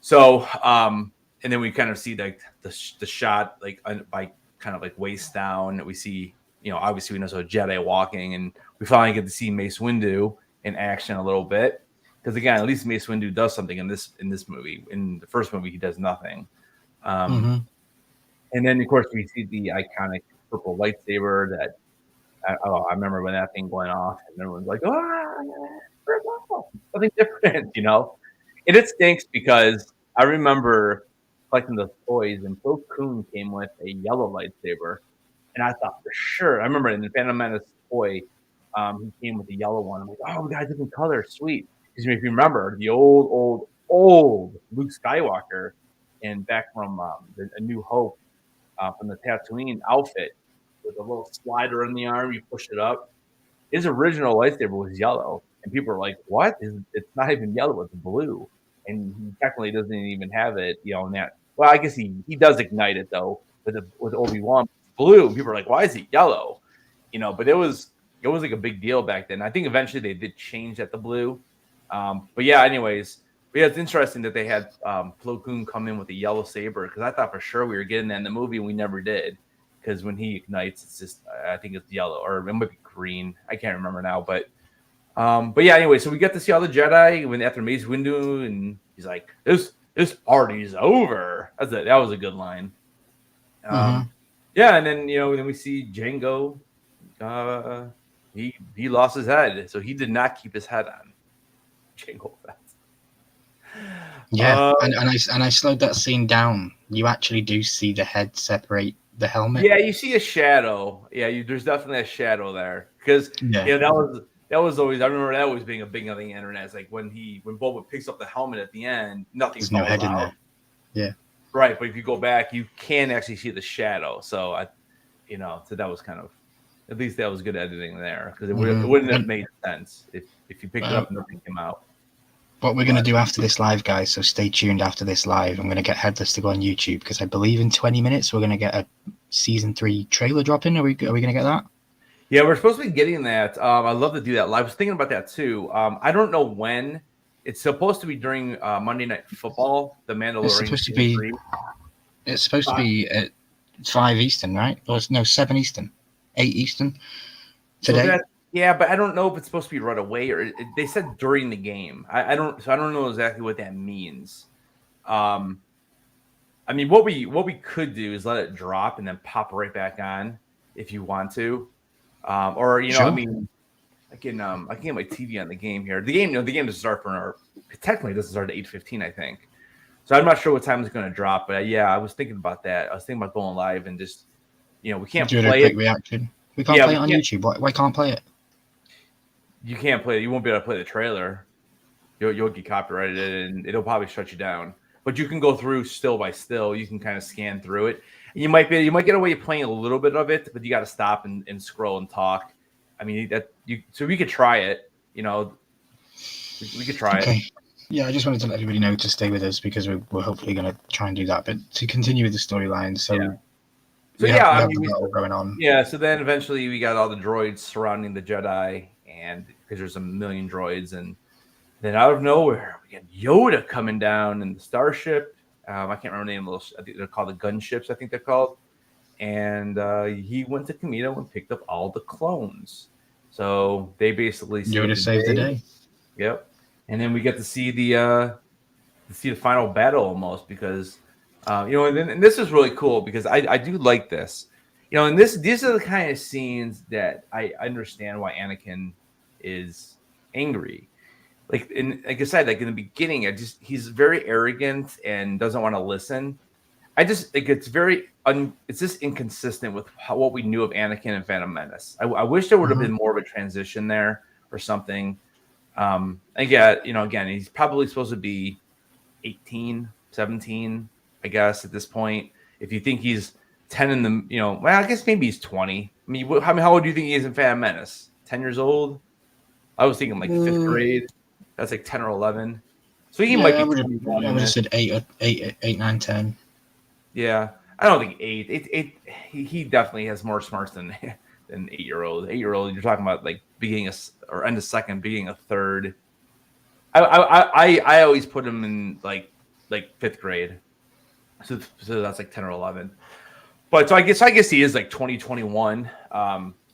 So and then we kind of see like the shot like by kind of like waist down. We see obviously we know so Jedi walking, and we finally get to see Mace Windu in action a little bit. Because again, at least Mace Windu does something in this movie. In the first movie, he does nothing. And then, of course, we see the iconic purple lightsaber that I remember when that thing went off, and everyone's like, purple, something different, And it stinks because I remember collecting the toys, and Plo Koon came with a yellow lightsaber. And I thought for sure, I remember in the Phantom Menace toy, he came with the yellow one. I'm like, oh, we got a different color, sweet. Because if you remember, the old Luke Skywalker, and back from A New Hope, from the Tatooine outfit, with a little slider in the arm, you push it up. His original lightsaber was yellow, and people were like, "What? It's not even yellow; it's blue." And he technically doesn't even have it, in that. Well, I guess he does ignite it though with Obi-Wan. Blue. And people are like, "Why is it yellow?" But it was like a big deal back then. I think eventually they did change that to blue. But yeah, anyways, it's interesting that they had Plo Koon come in with a yellow saber, because I thought for sure we were getting that in the movie, and we never did. Because when he ignites, it's just, I think it's yellow, or it might be green. I can't remember now. But yeah, anyway, so we get to see all the Jedi after Mace Windu, and he's like, "This party's over." That was a good line. Yeah, and then then we see Jango. He lost his head, so he did not keep his head on. Jango Fett. Yeah, and I slowed that scene down. You actually do see the head separate the helmet. Yeah, you see a shadow. Yeah, there's definitely a shadow there, because that was always, I remember that always being a big thing on the internet. It's like when Boba picks up the helmet at the end, nothing's no head in there. Yeah. Right, but if you go back, you can actually see the shadow. So so that was kind of, at least that was good editing there, because it wouldn't have made sense if you picked it up and nothing came out. What we're going to do after this live, guys, so stay tuned after this live. I'm going to get Headless to go on YouTube, because I believe in 20 minutes we're going to get a season 3 trailer drop in. Are we going to get that? Yeah, we're supposed to be getting that. I'd love to do that live. I was thinking about that too. I don't know when. It's supposed to be during Monday Night Football, the Mandalorian. It's supposed to be at 5 Eastern, right? Or no, 7 Eastern, 8 Eastern today. So yeah, but I don't know if it's supposed to be right away, or they said during the game. I don't know exactly what that means. I I mean, what we could do is let it drop and then pop right back on if you want to, or Sure. I mean, I can get my TV on the game here. The game doesn't start technically it doesn't start at 8:15, I think. So I'm not sure what time it's going to drop, but yeah, I was thinking about that. I was thinking about going live and just we can't do play a quick it. reaction. We can't play it on YouTube. Why can't play it? You can't play it. You won't be able to play the trailer. You'll get copyrighted and it'll probably shut you down. But you can go through still by still. You can kind of scan through it. And you might get away playing a little bit of it, but you got to stop and scroll and talk. I mean so we could try it. We could try it. Yeah, I just wanted to let everybody know to stay with us because we're hopefully going to try and do that. But to continue with the storyline, we have the battle going on. Yeah, so then eventually we got all the droids surrounding the Jedi, and because there's a million droids, and then out of nowhere we get Yoda coming down in the starship. I can't remember the name of those. I think they're called the gunships. I think they're called. And he went to Kamino and picked up all the clones. So they basically saved the day. Yep. And then we get to see the final battle almost because. And this is really cool because I do like this, and these are the kind of scenes that I understand why Anakin is angry. Like I said, like in the beginning, he's very arrogant and doesn't want to listen. I just think it's it's just inconsistent with what we knew of Anakin and Phantom Menace. I wish there would have been more of a transition there or something. Again, he's probably supposed to be 18, 17. I guess at this point, if you think he's 10 in the, I guess maybe he's 20. I mean, how old do you think he is in Phantom Menace? 10 years old? I was thinking like 5th grade. That's like 10 or 11. So he might be. I would have said 8, 9, 10. Yeah, I don't think 8. He definitely has more smarts than 8-year-old. 8-year-old, you're talking about like beginning or end of second, beginning a third. I always put him in like 5th grade. So that's like 10 or 11. But so I guess he is like 2021.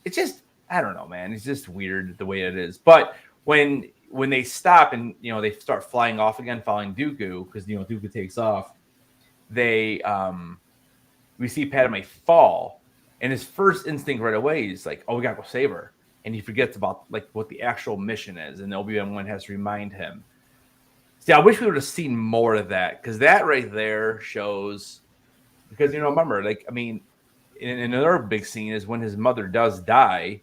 It's just, I don't know, man. It's just weird the way it is. But when they stop and, they start flying off again, following Dooku, because, Dooku takes off, we see Padme fall. And his first instinct right away is like, oh, we got to go save her. And he forgets about like what the actual mission is. And Obi-Wan has to remind him. See, I wish we would have seen more of that because that right there shows. Because remember, like in another big scene is when his mother does die.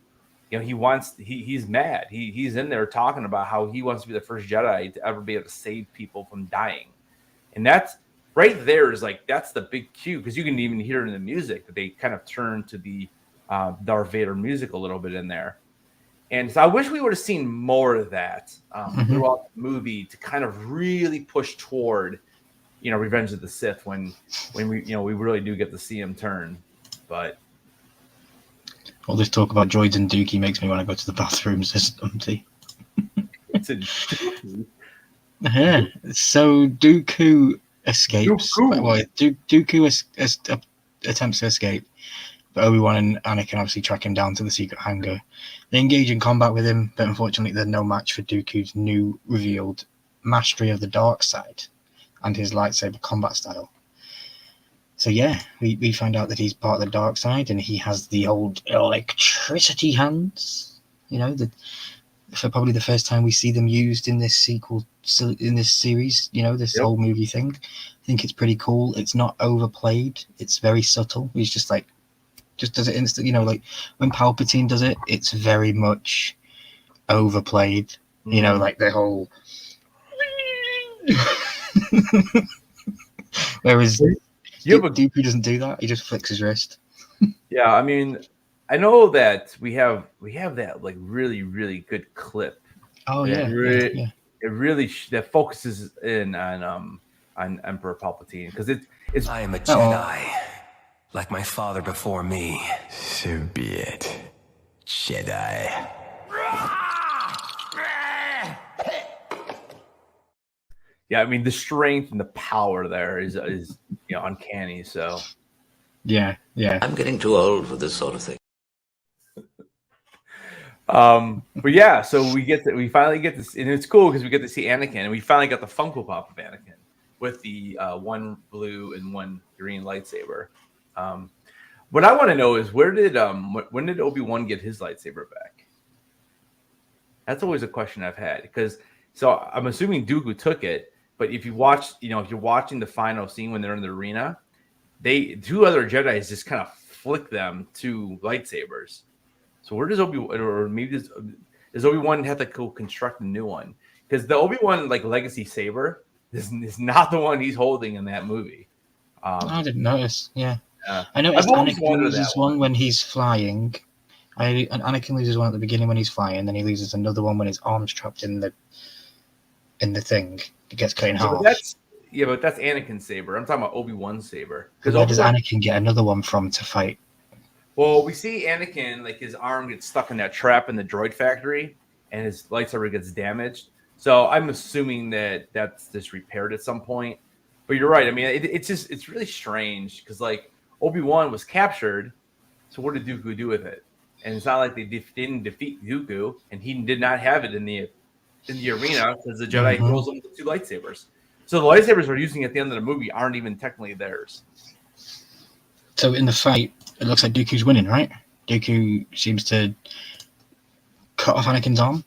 He's mad. He's in there talking about how he wants to be the first Jedi to ever be able to save people from dying, and that's right there is like that's the big cue because you can even hear it in the music that they kind of turn to the Darth Vader music a little bit in there. And so I wish we would have seen more of that throughout the movie to kind of really push toward, Revenge of the Sith when we we really do get to see him turn. But all this talk about droids and Dookie makes me want to go to the bathroom, says Umpty. So Dooku escapes. Dooku attempts to escape. But Obi-Wan and Anakin obviously track him down to the secret hangar. They engage in combat with him, but unfortunately they're no match for Dooku's new revealed mastery of the dark side and his lightsaber combat style. So yeah, we find out that he's part of the dark side and he has the old electricity hands. For probably the first time we see them used in this in this series, whole movie thing. I think it's pretty cool. It's not overplayed. It's very subtle. He's just does it instantly, like when Palpatine does it, it's very much overplayed, like the whole whereas Dooku doesn't do that. He just flicks his wrist. Yeah, I mean, I know that we have that like really, really good clip. Oh yeah, it really that focuses in on Emperor Palpatine because it's I am a Jedi. Like my father before me. So be it, Jedi. Yeah, I mean the strength and the power there is uncanny. So yeah. I'm getting too old for this sort of thing. But yeah, so we finally get this, and it's cool because we get to see Anakin, and we finally got the Funko Pop of Anakin, with the one blue and one green lightsaber. What I want to know is when did Obi-Wan get his lightsaber back? That's always a question I've had, because so I'm assuming Dooku took it, but if you're watching the final scene when they're in the arena, two other Jedi's just kind of flick them two lightsabers. So where does Obi-Wan, or maybe does Obi-Wan have to go construct a new one? Because the Obi-Wan like legacy saber is not the one he's holding in that movie. I didn't notice. Yeah, I I noticed always Anakin wondered loses that one when he's flying. Anakin loses one at the beginning when he's flying, and then he loses another one when his arm's trapped in the thing. It gets cut in half. But that's Anakin's saber. I'm talking about Obi-Wan's saber. Because where does Anakin get another one from to fight? Well, we see Anakin, like his arm gets stuck in that trap in the droid factory, and his lightsaber gets damaged. So I'm assuming that that's just repaired at some point. But you're right. I mean, it's really strange because like Obi-Wan was captured. So what did Dooku do with it? And it's not like they didn't defeat Dooku, and he did not have it in the arena because the Jedi throws him with two lightsabers. So the lightsabers we're using at the end of the movie aren't even technically theirs. So in the fight, it looks like Dooku's winning, right? Dooku seems to cut off Anakin's arm,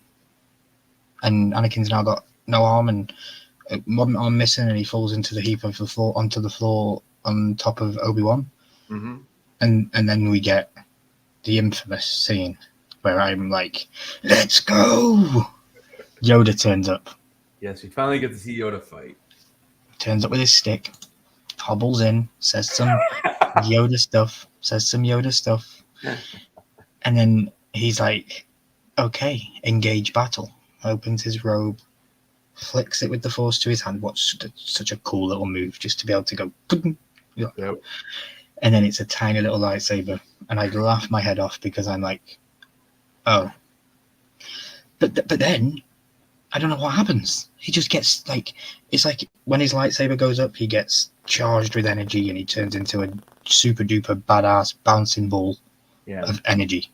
and Anakin's now got no arm and one arm missing, and he falls into the heap of the floor onto the floor on top of Obi-Wan. Mm-hmm. And then we get the infamous scene where I'm like, "Let's go!" Yoda turns up. Yes, we finally get to see Yoda fight. Turns up with his stick, hobbles in, says some Yoda stuff, and then he's like, "Okay, engage battle." Opens his robe, flicks it with the Force to his hand. What's such a cool little move, just to be able to go. Yep. And then it's a tiny little lightsaber, and I laugh my head off because I'm like, "Oh." But then I don't know what happens. He just gets like, it's like when his lightsaber goes up, he gets charged with energy, and he turns into a super duper badass bouncing ball of energy,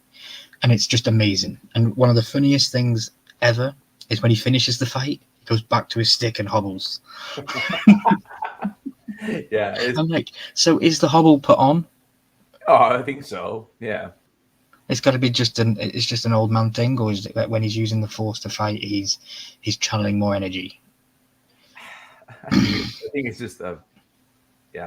and it's just amazing. And one of the funniest things ever is when he finishes the fight, he goes back to his stick and hobbles. Yeah, I'm like, so is the hobble put on? Oh, I think so. Yeah, it's got to be just an old man thing, or is it that when he's using the Force to fight, he's channeling more energy? I think it's just I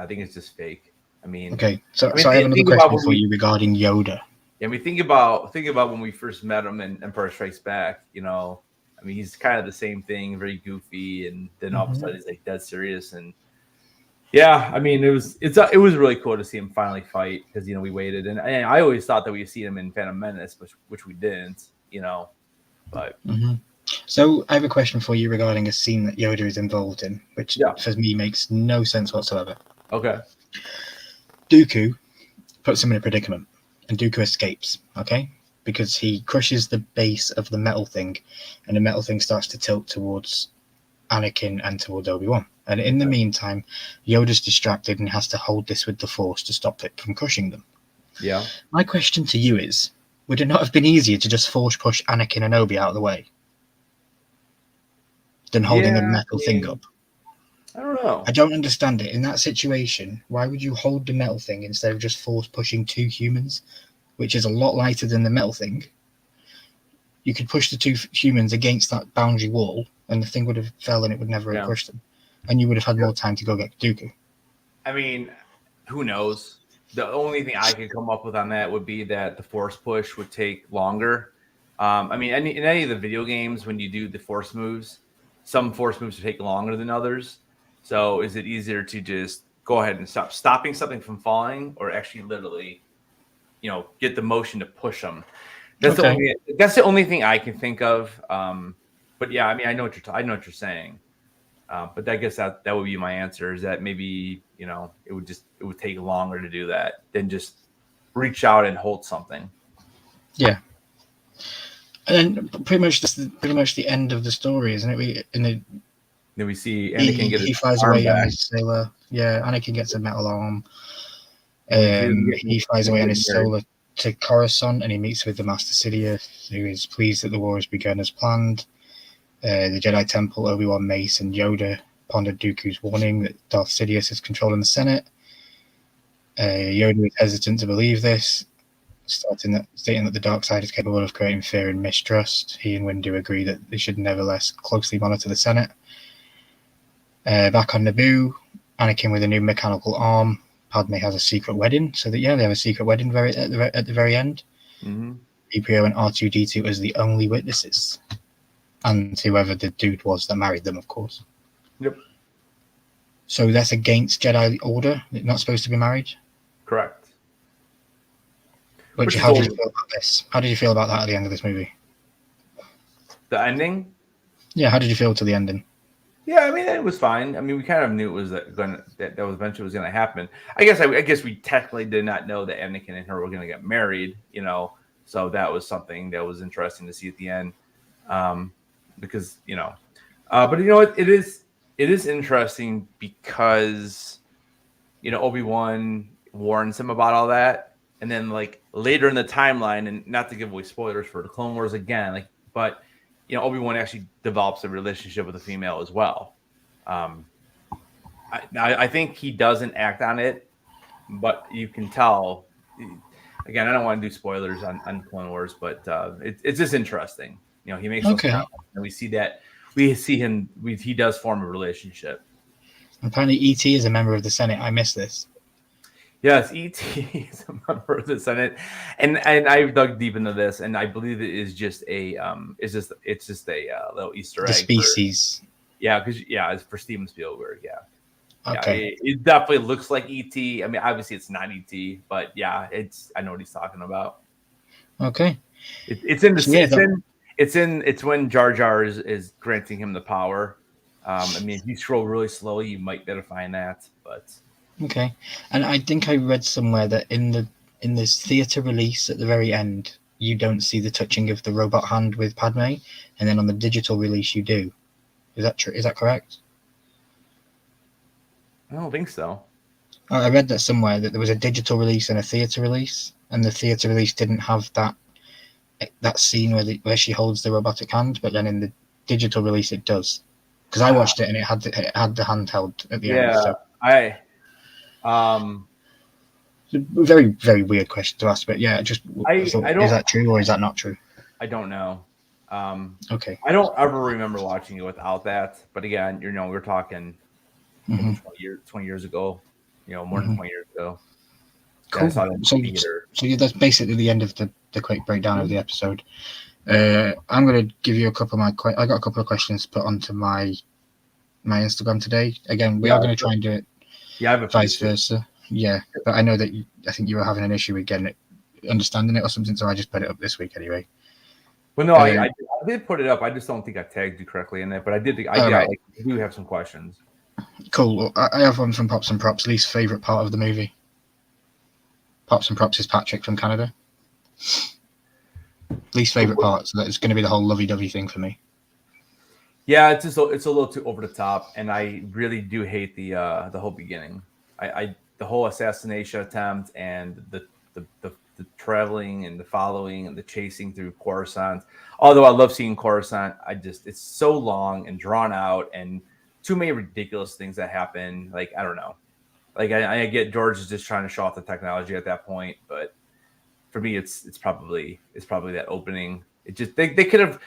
think it's just fake. I mean, okay. So I have another question for you regarding Yoda. Yeah, I mean, think about when we first met him in Empire Strikes Back. You know, I mean, he's kind of the same thing, very goofy, and then all of a sudden he's like dead serious. And yeah, I mean, it was really cool to see him finally fight because we waited, and I always thought that we'd see him in Phantom Menace, which we didn't. But. So I have a question for you regarding a scene that Yoda is involved in, which for me makes no sense whatsoever. Okay. Dooku puts him in a predicament, and Dooku escapes, okay? Because he crushes the base of the metal thing, and the metal thing starts to tilt towards Anakin and towards Obi-Wan. And in the meantime, Yoda's distracted and has to hold this with the Force to stop it from crushing them. Yeah. My question to you is, would it not have been easier to just Force push Anakin and Obi out of the way than holding a metal thing up? I don't know. I don't understand it. In that situation, why would you hold the metal thing instead of just Force pushing two humans, which is a lot lighter than the metal thing? You could push the two humans against that boundary wall, and the thing would have fell and it would never have crushed them. And you would have had more time to go get Dooku. I mean, who knows? The only thing I could come up with on that would be that the Force push would take longer. I mean, in any of the video games, when you do the Force moves, some Force moves take longer than others. So is it easier to just go ahead and stopping something from falling, or actually literally, get the motion to push them? That's the only thing I can think of. But yeah, I mean, I know what you're saying. But I guess that would be my answer, is that maybe, it would take longer to do that than just reach out and hold something. Yeah. And then pretty much the end of the story, isn't it? Then we see Anakin he flies away on his sailor. Yeah, Anakin gets a metal arm. He flies away on his sailor to Coruscant, and he meets with the Master Sidious, who is pleased that the war has begun as planned. The Jedi Temple, Obi-Wan, Mace, and Yoda pondered Dooku's warning that Darth Sidious is controlling the Senate. Yoda is hesitant to believe this, stating that the dark side is capable of creating fear and mistrust. He and Windu agree that they should nevertheless closely monitor the Senate. Back on Naboo, Anakin with a new mechanical arm. Padme has a secret wedding, so that they have a secret wedding at the very end. Mm-hmm. EPO and R2D2 as the only witnesses, and whoever the dude was that married them, of course. Yep. So that's against Jedi Order. They're not supposed to be married. Correct. How did you feel about this? How did you feel about that at the end of this movie? The ending? Yeah, how did you feel to the ending? Yeah, I mean, it was fine. I mean, we kind of knew it was that was eventually was going to happen. I guess we technically did not know that Anakin and her were going to get married, so that was something that was interesting to see at the end. Because, but it is interesting because, Obi-Wan warns him about all that. And then like later in the timeline, and not to give away spoilers for the Clone Wars again, but Obi-Wan actually develops a relationship with a female as well. I think he doesn't act on it, but you can tell. Again, I don't want to do spoilers on Clone Wars, but it's just interesting. He makes those comments, and we see him. He does form a relationship. Apparently, E.T. is a member of the Senate. I missed this. Yes, E.T. is a member of the Senate, and I've dug deep into this, and I believe it is just a it's just a little Easter egg. The species. It's for Steven Spielberg. Yeah. Okay. It definitely looks like E.T. I mean, obviously it's not E.T., but yeah, I know what he's talking about. Okay. It's when Jar Jar is granting him the power. I mean, if you scroll really slowly, you might be able to find that, but. Okay, and I think I read somewhere that in this theater release at the very end, you don't see the touching of the robot hand with Padme, and then on the digital release you do. Is that true? Is that correct? I don't think so. I read that somewhere that there was a digital release and a theater release, and the theater release didn't have that scene where she holds the robotic hand, but then in the digital release it does. Because I watched it and it had the handheld at the end. So. It's a very, very weird question to ask, but yeah, is that true or is that not true? I don't know. Okay. I don't ever remember watching it without that, but again, we're talking 20 years ago, more than 20 years ago. Cool. So that's basically the end of the quick breakdown of the episode. I'm going to give you a couple of I got a couple of questions to put onto my Instagram today. Again, we are going to try and do it. Yeah, I have a vice versa. Yeah, but I know that I think you were having an issue with getting it, understanding it or something, so I just put it up this week anyway. Well, no, I did put it up. I just don't think I tagged you correctly in it, but I did. I do have some questions. Cool. Well, I have one from Pops and Props. Least favorite part of the movie. Pops and Props is Patrick from Canada. Least favorite part. So that's going to be the whole lovey-dovey thing for me. Yeah, it's a little too over the top, and I really do hate the whole beginning. The whole assassination attempt and the traveling and the following and the chasing through Coruscant. Although I love seeing Coruscant, it's so long and drawn out and too many ridiculous things that happen. Like, I don't know. Like I get George is just trying to show off the technology at that point, but for me, it's probably that opening. It just they could have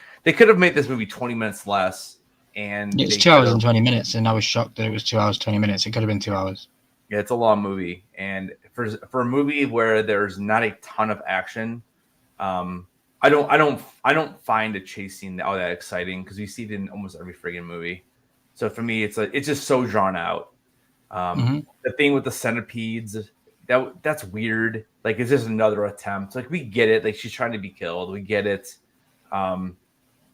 made this movie 20 minutes less, and it's 2 hours and 20 minutes, and I was shocked that it was 2 hours 20 minutes. It could have been 2 hours. Yeah, it's a long movie, and for a movie where there's not a ton of action, I don't find a chase scene all that exciting because we see it in almost every friggin' movie. So for me, it's just so drawn out. The thing with the centipedes, that's weird. Like, it's just another attempt. Like, we get it. Like, she's trying to be killed. We get it.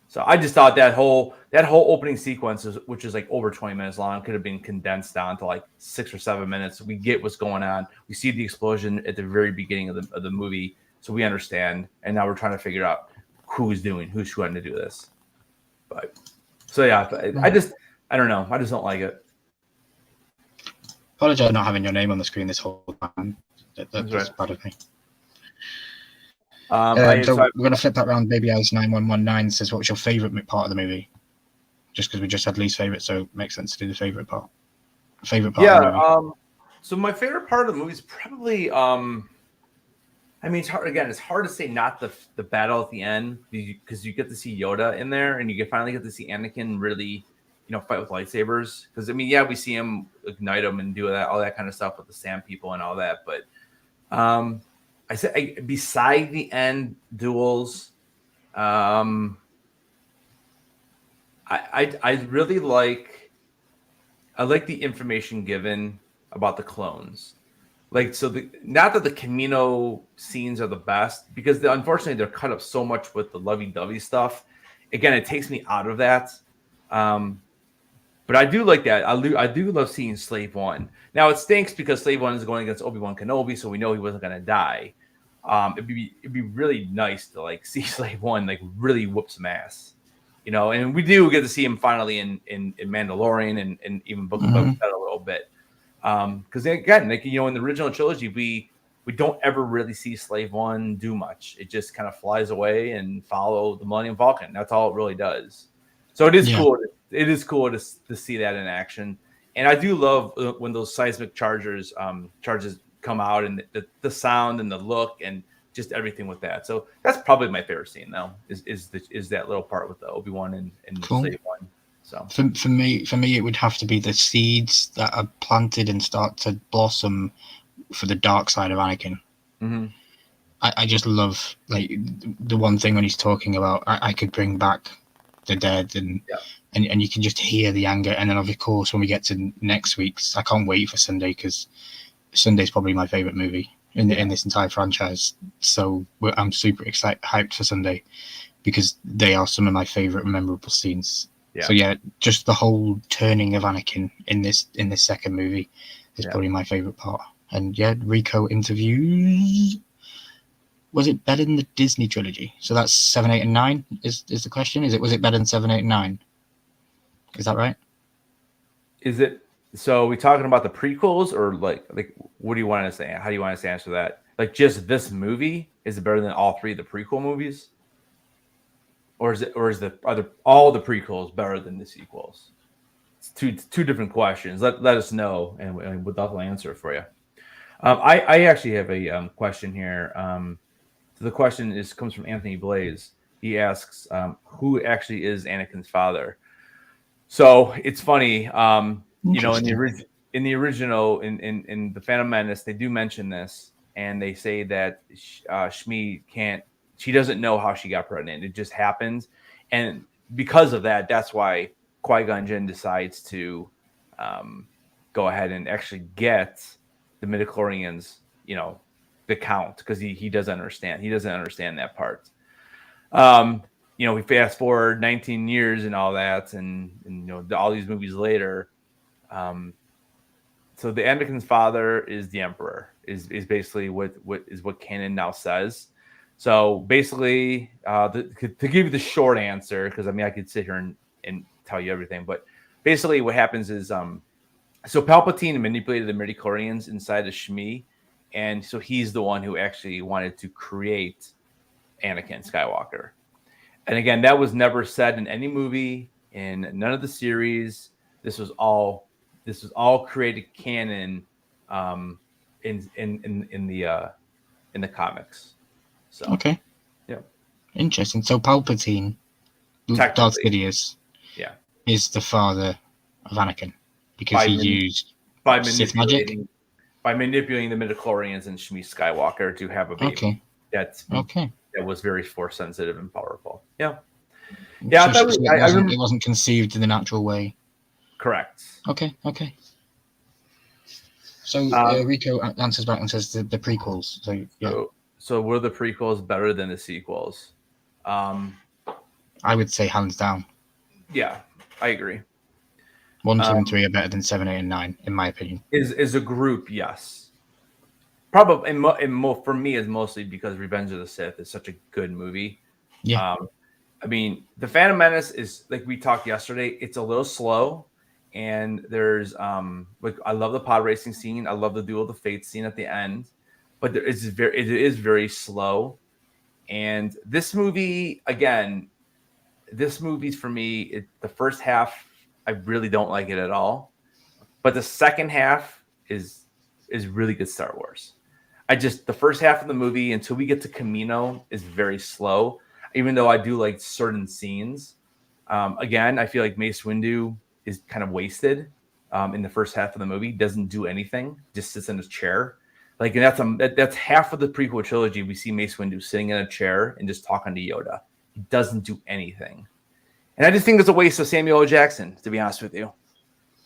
So I just thought that whole opening sequence, which is like over 20 minutes long, could have been condensed down to like 6 or 7 minutes. We get what's going on. We see the explosion at the very beginning of the movie, so we understand. And now we're trying to figure out who's trying to do this. But so yeah, I don't know. I just don't like it. Apologize for not having your name on the screen this whole time. That's right. Bad of me. So we're going to flip that around. Baby Alice 9119 says, "What's your favorite part of the movie?" just because we just had least favorite, so it makes sense to do the favorite part. Favorite part Yeah. of the movie. So my favorite part of the movie is probably I mean, it's hard. Again, it's hard to say not the battle at the end because you get to see Yoda in there, and you finally get to see Anakin really, fight with lightsabers. Because I mean, yeah, we see him ignite them and do all that kind of stuff with the Sand People and all that. But I said beside the end duels, I really like the information given about the clones. Like, so not that the Camino scenes are the best, because unfortunately they're cut up so much with the lovey-dovey stuff. Again, it takes me out of that. But I do like that. I do love seeing Slave One. Now it stinks because Slave One is going against Obi-Wan Kenobi, so we know he wasn't going to die. It'd be really nice to like see Slave One like really whoop some ass, And we do get to see him finally in Mandalorian and even Book of Boba Fett a little bit. Because again, like in the original trilogy, we don't ever really see Slave One do much. It just kind of flies away and follow the Millennium Falcon. That's all it really does. So it is cool. It is cool to see that in action. And I do love when those seismic charges come out, and the sound and the look and just everything with that. So that's probably my favorite scene though, is that little part with the Obi-Wan and Cool. Slave One. So For me, it would have to be the seeds that are planted and start to blossom for the dark side of Anakin. Mm-hmm. I just love like the one thing when he's talking about I could bring back the dead and you can just hear the anger. And then of course when we get to next week's, I can't wait for Sunday because Sunday's probably my favorite movie in this entire franchise. So I'm super hyped for Sunday because they are some of my favorite memorable scenes. So just the whole turning of Anakin in this second movie is probably my favorite part. And Rico interviews. Was it better than the Disney trilogy? So that's 7, 8, and 9 is the question. Was it better than 7, 8, and 9? Is that right? Is it? So are we talking about the prequels or like what do you want to say? How do you want us to answer that? Like just this movie, is it better than all three of the prequel movies? Or are all the prequels better than the sequels? It's two different questions. Let us know, and we'll definitely answer it for you. I actually have a question here. So the question comes from Anthony Blaze. He asks, who actually is Anakin's father? So it's funny, in the original, in the Phantom Menace, they do mention this, and they say that Shmi can't. She doesn't know how she got pregnant. It just happens. And because of that, that's why Qui-Gon Jinn decides to go ahead and actually get the midichlorians, the count, because he doesn't understand. He doesn't understand that part. We fast forward 19 years and all that, and all these movies later. So the Anakin's father is the Emperor, is basically what canon now says. So basically, to give you the short answer, because I mean I could sit here and tell you everything, but basically what happens is so Palpatine manipulated the midichlorians inside of Shmi, and so he's the one who actually wanted to create Anakin Skywalker. And again, that was never said in any movie, in none of the series. This was all created canon in the comics. So okay, interesting. So Palpatine, Darth Sidious, is the father of Anakin because he used Sith magic by manipulating the midichlorians and Shmi Skywalker to have a baby. Okay, that was very force sensitive and powerful. Yeah. So it wasn't conceived in the natural way. Correct. Okay. So Rico answers back and says the prequels. So were the prequels better than the sequels? I would say hands down. Yeah, I agree. 1, 2, and 3 are better than 7, 8, and 9, in my opinion. Is a group, yes. Probably, and for me, is mostly because Revenge of the Sith is such a good movie. Yeah. I mean, The Phantom Menace is, like we talked yesterday, it's a little slow. And there's, I love the pod racing scene. I love the Duel of the Fates scene at the end. But it is very slow. And this movie, again, this movie's for me. The first half, I really don't like it at all, but the second half is really good Star Wars. The first half of the movie until we get to Camino is very slow, even though I do like certain scenes. Again, I feel like Mace Windu is kind of wasted in the first half of the movie. Doesn't do anything, just sits in his chair. Like, and that's half of the prequel trilogy. We see Mace Windu sitting in a chair and just talking to Yoda. He doesn't do anything, and I just think it's a waste of Samuel L. Jackson, to be honest with you.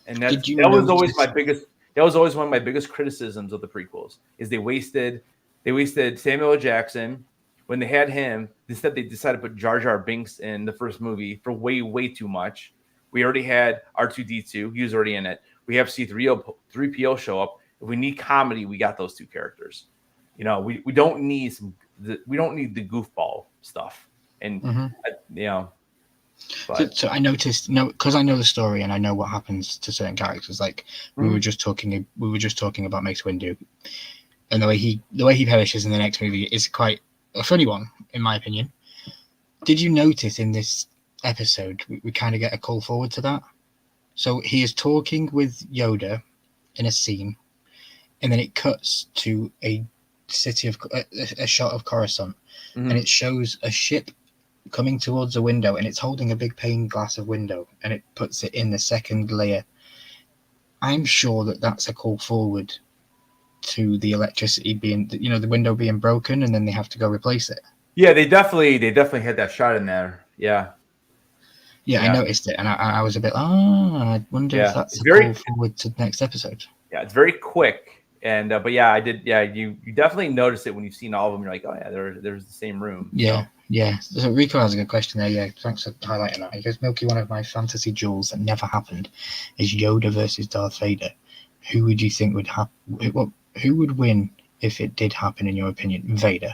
And that was always my biggest. That was always one of my biggest criticisms of the prequels. Is they wasted Samuel L. Jackson. When they had him, instead they decided to put Jar Jar Binks in the first movie for way too much. We already had R2D2. He was already in it. We have C3PO show up. If we need comedy, we got those two characters. We don't need the goofball stuff. And So I noticed, because I know the story and I know what happens to certain characters. Like we were just talking about Mace Windu, and the way he perishes in the next movie is quite a funny one, in my opinion. Did you notice in this episode we kind of get a call forward to that? So he is talking with Yoda in a scene, and then it cuts to a shot of Coruscant, and it shows a ship coming towards a window, and it's holding a big pane glass of window, and it puts it in the second layer. I'm sure that's a call forward to the electricity being, the window being broken, and then they have to go replace it. Yeah, they definitely had that shot in there. Yeah, I noticed it, and I was a bit, I wonder if that's a call forward to the next episode. Yeah, it's very quick, and but yeah, I did. Yeah, you definitely notice it when you've seen all of them. You're like, oh yeah, there's the same room. Yeah. Yeah, so Rico has a good question there. Yeah, thanks for highlighting that. He goes, Milky, one of my fantasy duels that never happened is Yoda versus Darth Vader. Who would you think would happen? Who would win if it did happen, in your opinion? Vader.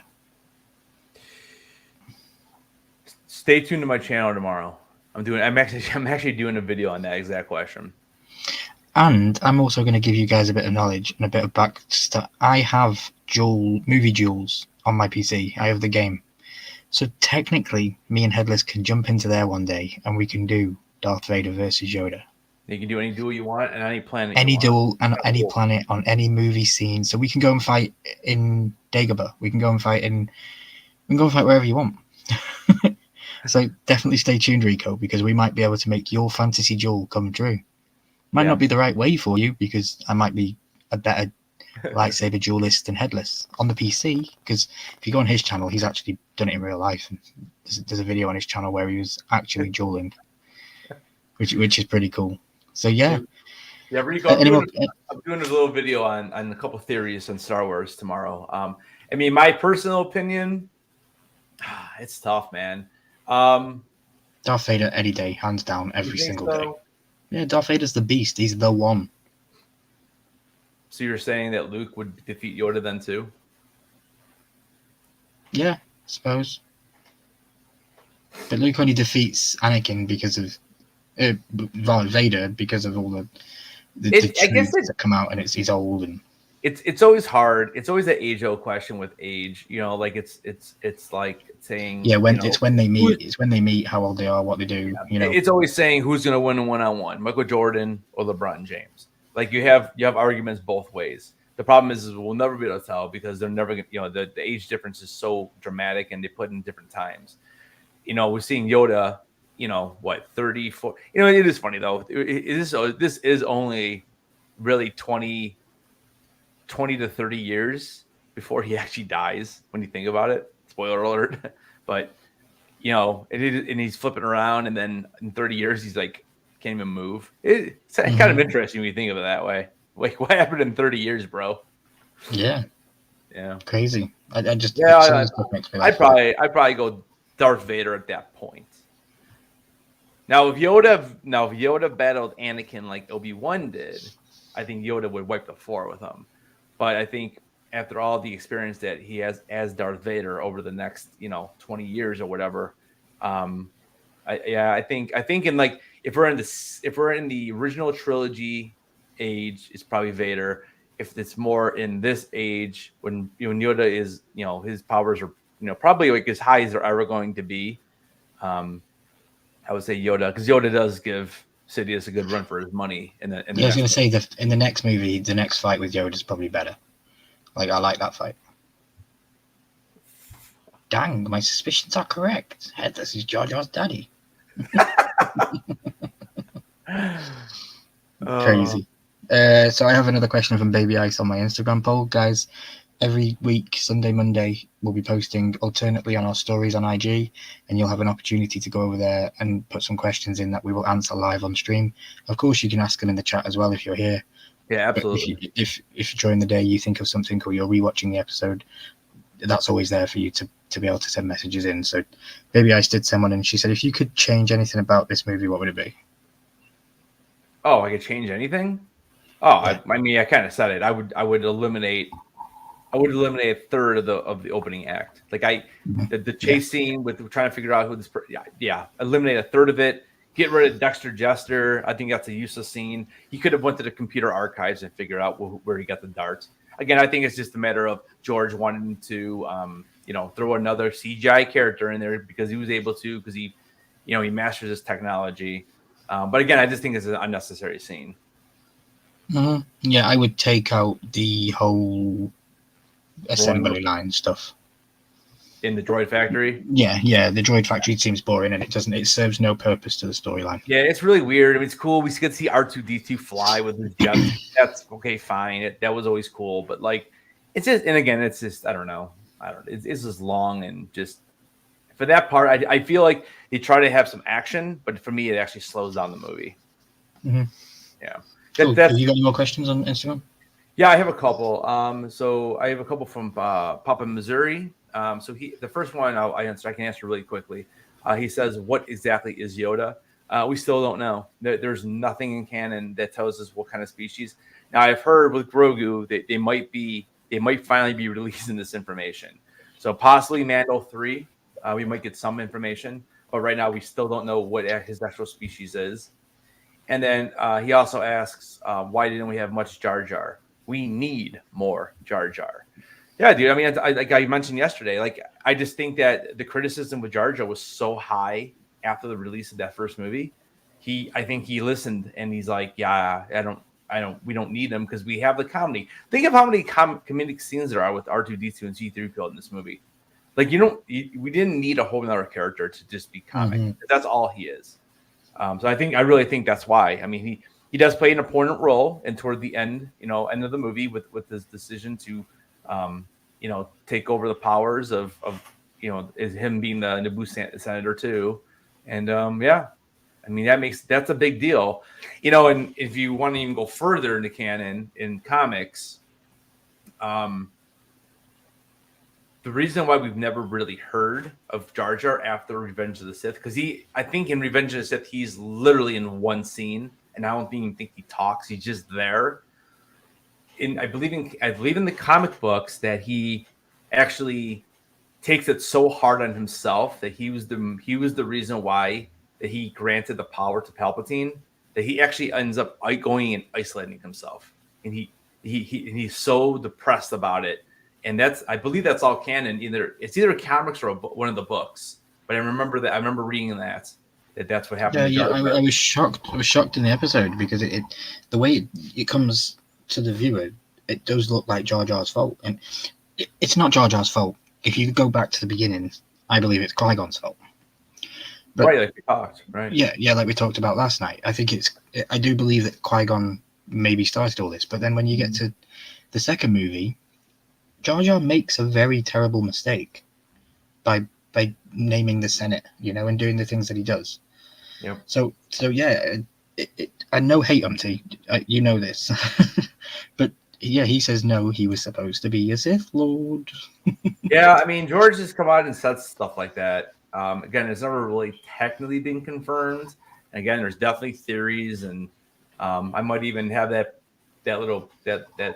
Stay tuned to my channel tomorrow. I'm actually doing a video on that exact question. And I'm also going to give you guys a bit of knowledge and a bit of back stuff. I have movie duels on my PC. I have the game. So technically, me and Headless can jump into there one day, and we can do Darth Vader versus Yoda. You can do any duel you want on any planet. Any duel and any planet on any movie scene. So we can go and fight in Dagobah. We can go and fight wherever you want. So definitely stay tuned, Rico, because we might be able to make your fantasy duel come true. Might not be the right way for you, because I might be a better lightsaber duelist than Headless on the PC, because if you go on his channel, he's actually done it in real life, and there's a video on his channel where he was actually dueling, which is pretty cool. So Rico, I'm doing a little video on a couple theories on Star Wars tomorrow. I mean, my personal opinion, it's tough, man. Darth Vader any day, hands down, every single day. Yeah, Darth Vader's the beast. He's the one. So you're saying that Luke would defeat Yoda then too? Yeah, I suppose. But Luke only defeats Anakin because of Vader, because of all the truths that come out, and he's old, and it's always hard. It's always an age-old question with age. Like it's like saying it's when they meet. It's when they meet, how old they are, what they do. It's always saying who's going to win a one-on-one, Michael Jordan or LeBron James. Like you have arguments both ways. The problem is we'll never be able to tell, because they're never going to, the age difference is so dramatic, and they put in different times. We're seeing Yoda, 34. It is funny though. This is only really 20 to 30 years before he actually dies, when you think about it. Spoiler alert. But, and he's flipping around, and then in 30 years, he's like, can't even move. It's kind of interesting when you think of it that way. Like, what happened in 30 years, bro? Yeah. Crazy. I'd probably go Darth Vader at that point. Now, if Yoda battled Anakin like Obi-Wan did, I think Yoda would wipe the floor with him. But I think after all the experience that he has as Darth Vader over the next 20 years or whatever, I think in like if we're in the original trilogy age, it's probably Vader. If it's more in this age, when Yoda is his powers are probably like as high as they're ever going to be, I would say Yoda, because Yoda does give Sidious a good run for his money. In the Yeah, I was going to say that in the next movie, the next fight with Yoda is probably better. Like, I like that fight. Dang, my suspicions are correct. Headless is Jar Jar's daddy. Crazy. So I have another question from Baby Ice on my Instagram poll, guys. Every week, Sunday, Monday, we'll be posting alternately on our stories on IG, and you'll have an opportunity to go over there and put some questions in that we will answer live on stream. Of course, you can ask them in the chat as well if you're here. Yeah, absolutely. But if during the day you think of something or you're rewatching the episode, that's always there for you to be able to send messages in. So Baby Ice did send one, and she said, if you could change anything about this movie, what would it be? Oh, I could change anything? Oh, Yeah. I mean, I kind of said it. I would eliminate a third of the opening act. Like the chase scene with trying to figure out who this eliminate a third of it. Get rid of Dexter Jester. I think that's a useless scene. He could have went to the computer archives and figured out where he got the darts. Again, I think it's just a matter of George wanting to throw another CGI character in there because he was able to, because he masters this technology. But again, I just think it's an unnecessary scene. Yeah, I would take out the whole assembly line stuff in the droid factory. Yeah, the droid factory seems boring, and it serves no purpose to the storyline. Yeah, it's really weird. I mean, it's cool. We could see R2-D2 fly with his jets. That's okay, fine. That was always cool, but like, it's just, and again, it's just, I don't know. It's just long, and just for that part, I feel like they try to have some action, but for me, it actually slows down the movie. Mm-hmm. Yeah. Cool. Have you got any more questions on Instagram? Yeah, I have a couple. So I have a couple from Papa Missouri. So the first one I can answer really quickly. He says, "What exactly is Yoda?" We still don't know. There's nothing in canon that tells us what kind of species. Now I've heard with Grogu that they might finally be releasing this information. So possibly Mando 3, we might get some information, but right now we still don't know what his actual species is. And then he also asks, why didn't we have much Jar Jar? We need more Jar Jar. Yeah, dude. I mean, like I mentioned yesterday, like I just think that the criticism with Jar Jar was so high after the release of that first movie. I think he listened and he's like, yeah, we don't need them because we have the comedy. Think of how many comedic scenes there are with R2-D2 and C-3PO in this movie. Like we didn't need a whole other character to just be comic. Mm-hmm. That's all he is. So I really think that's why. I mean, he does play an important role, and toward the end of the movie with his decision to, take over the powers of is him being the Naboo senator too, and I mean that's a big deal, And if you want to even go further into canon in comics, the reason why we've never really heard of Jar Jar after Revenge of the Sith, because I think in Revenge of the Sith, he's literally in one scene, and I don't even think he talks. He's just there. I believe in the comic books that he actually takes it so hard on himself that he was the reason why that he granted the power to Palpatine, that he actually ends up going and isolating himself, and he's so depressed about it. And I believe that's all canon. It's either comics or one of the books. But I remember reading that's what happened. Yeah, I was shocked. I was shocked in the episode because the way it comes to the viewer, it does look like Jar Jar's fault, and it's not Jar Jar's fault. If you go back to the beginning, I believe it's Qui-Gon's fault. But, right, like we talked, right? Yeah, like we talked about last night. I do believe that Qui-Gon maybe started all this, but then when you get to the second movie, Jar Jar makes a very terrible mistake by naming the Senate, and doing the things that he does. Yep. So yeah, I no hate him to you know this, but yeah, he says no. He was supposed to be a Sith Lord. Yeah, I mean George has come out and said stuff like that. Again, it's never really technically been confirmed. And again, there's definitely theories, and I might even have that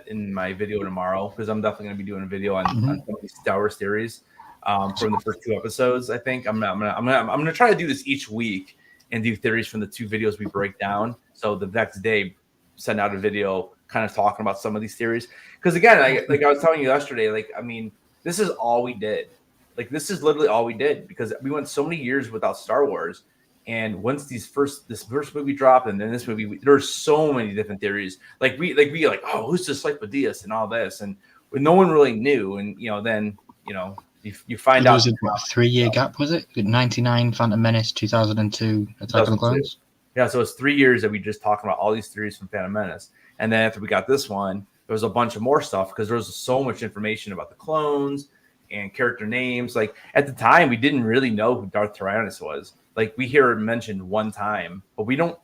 in my video tomorrow, because I'm definitely going to be doing a video on some of these Star Wars theories from the first 2 episodes. I think I'm gonna try to do this each week and do theories from the 2 videos we break down. So the next day, send out a video kind of talking about some of these theories. Because again, like I was telling you yesterday, like I mean, this is all we did. Like this is literally all we did, because we went so many years without Star Wars. And once this first movie dropped, and then this movie, there's so many different theories. Like we like, oh, who's this like Diaz and all this, and no one really knew. And then you find There out was a 3-year gap, was it? 99 Phantom Menace, 2002 Attack of the Clones. Yeah, so it's 3 years that we just talking about all these theories from Phantom Menace, and then after we got this one, there was a bunch of more stuff because there was so much information about the clones and character names. Like at the time, we didn't really know who Darth Tyrannus was. Like we hear it mentioned one time, but we don't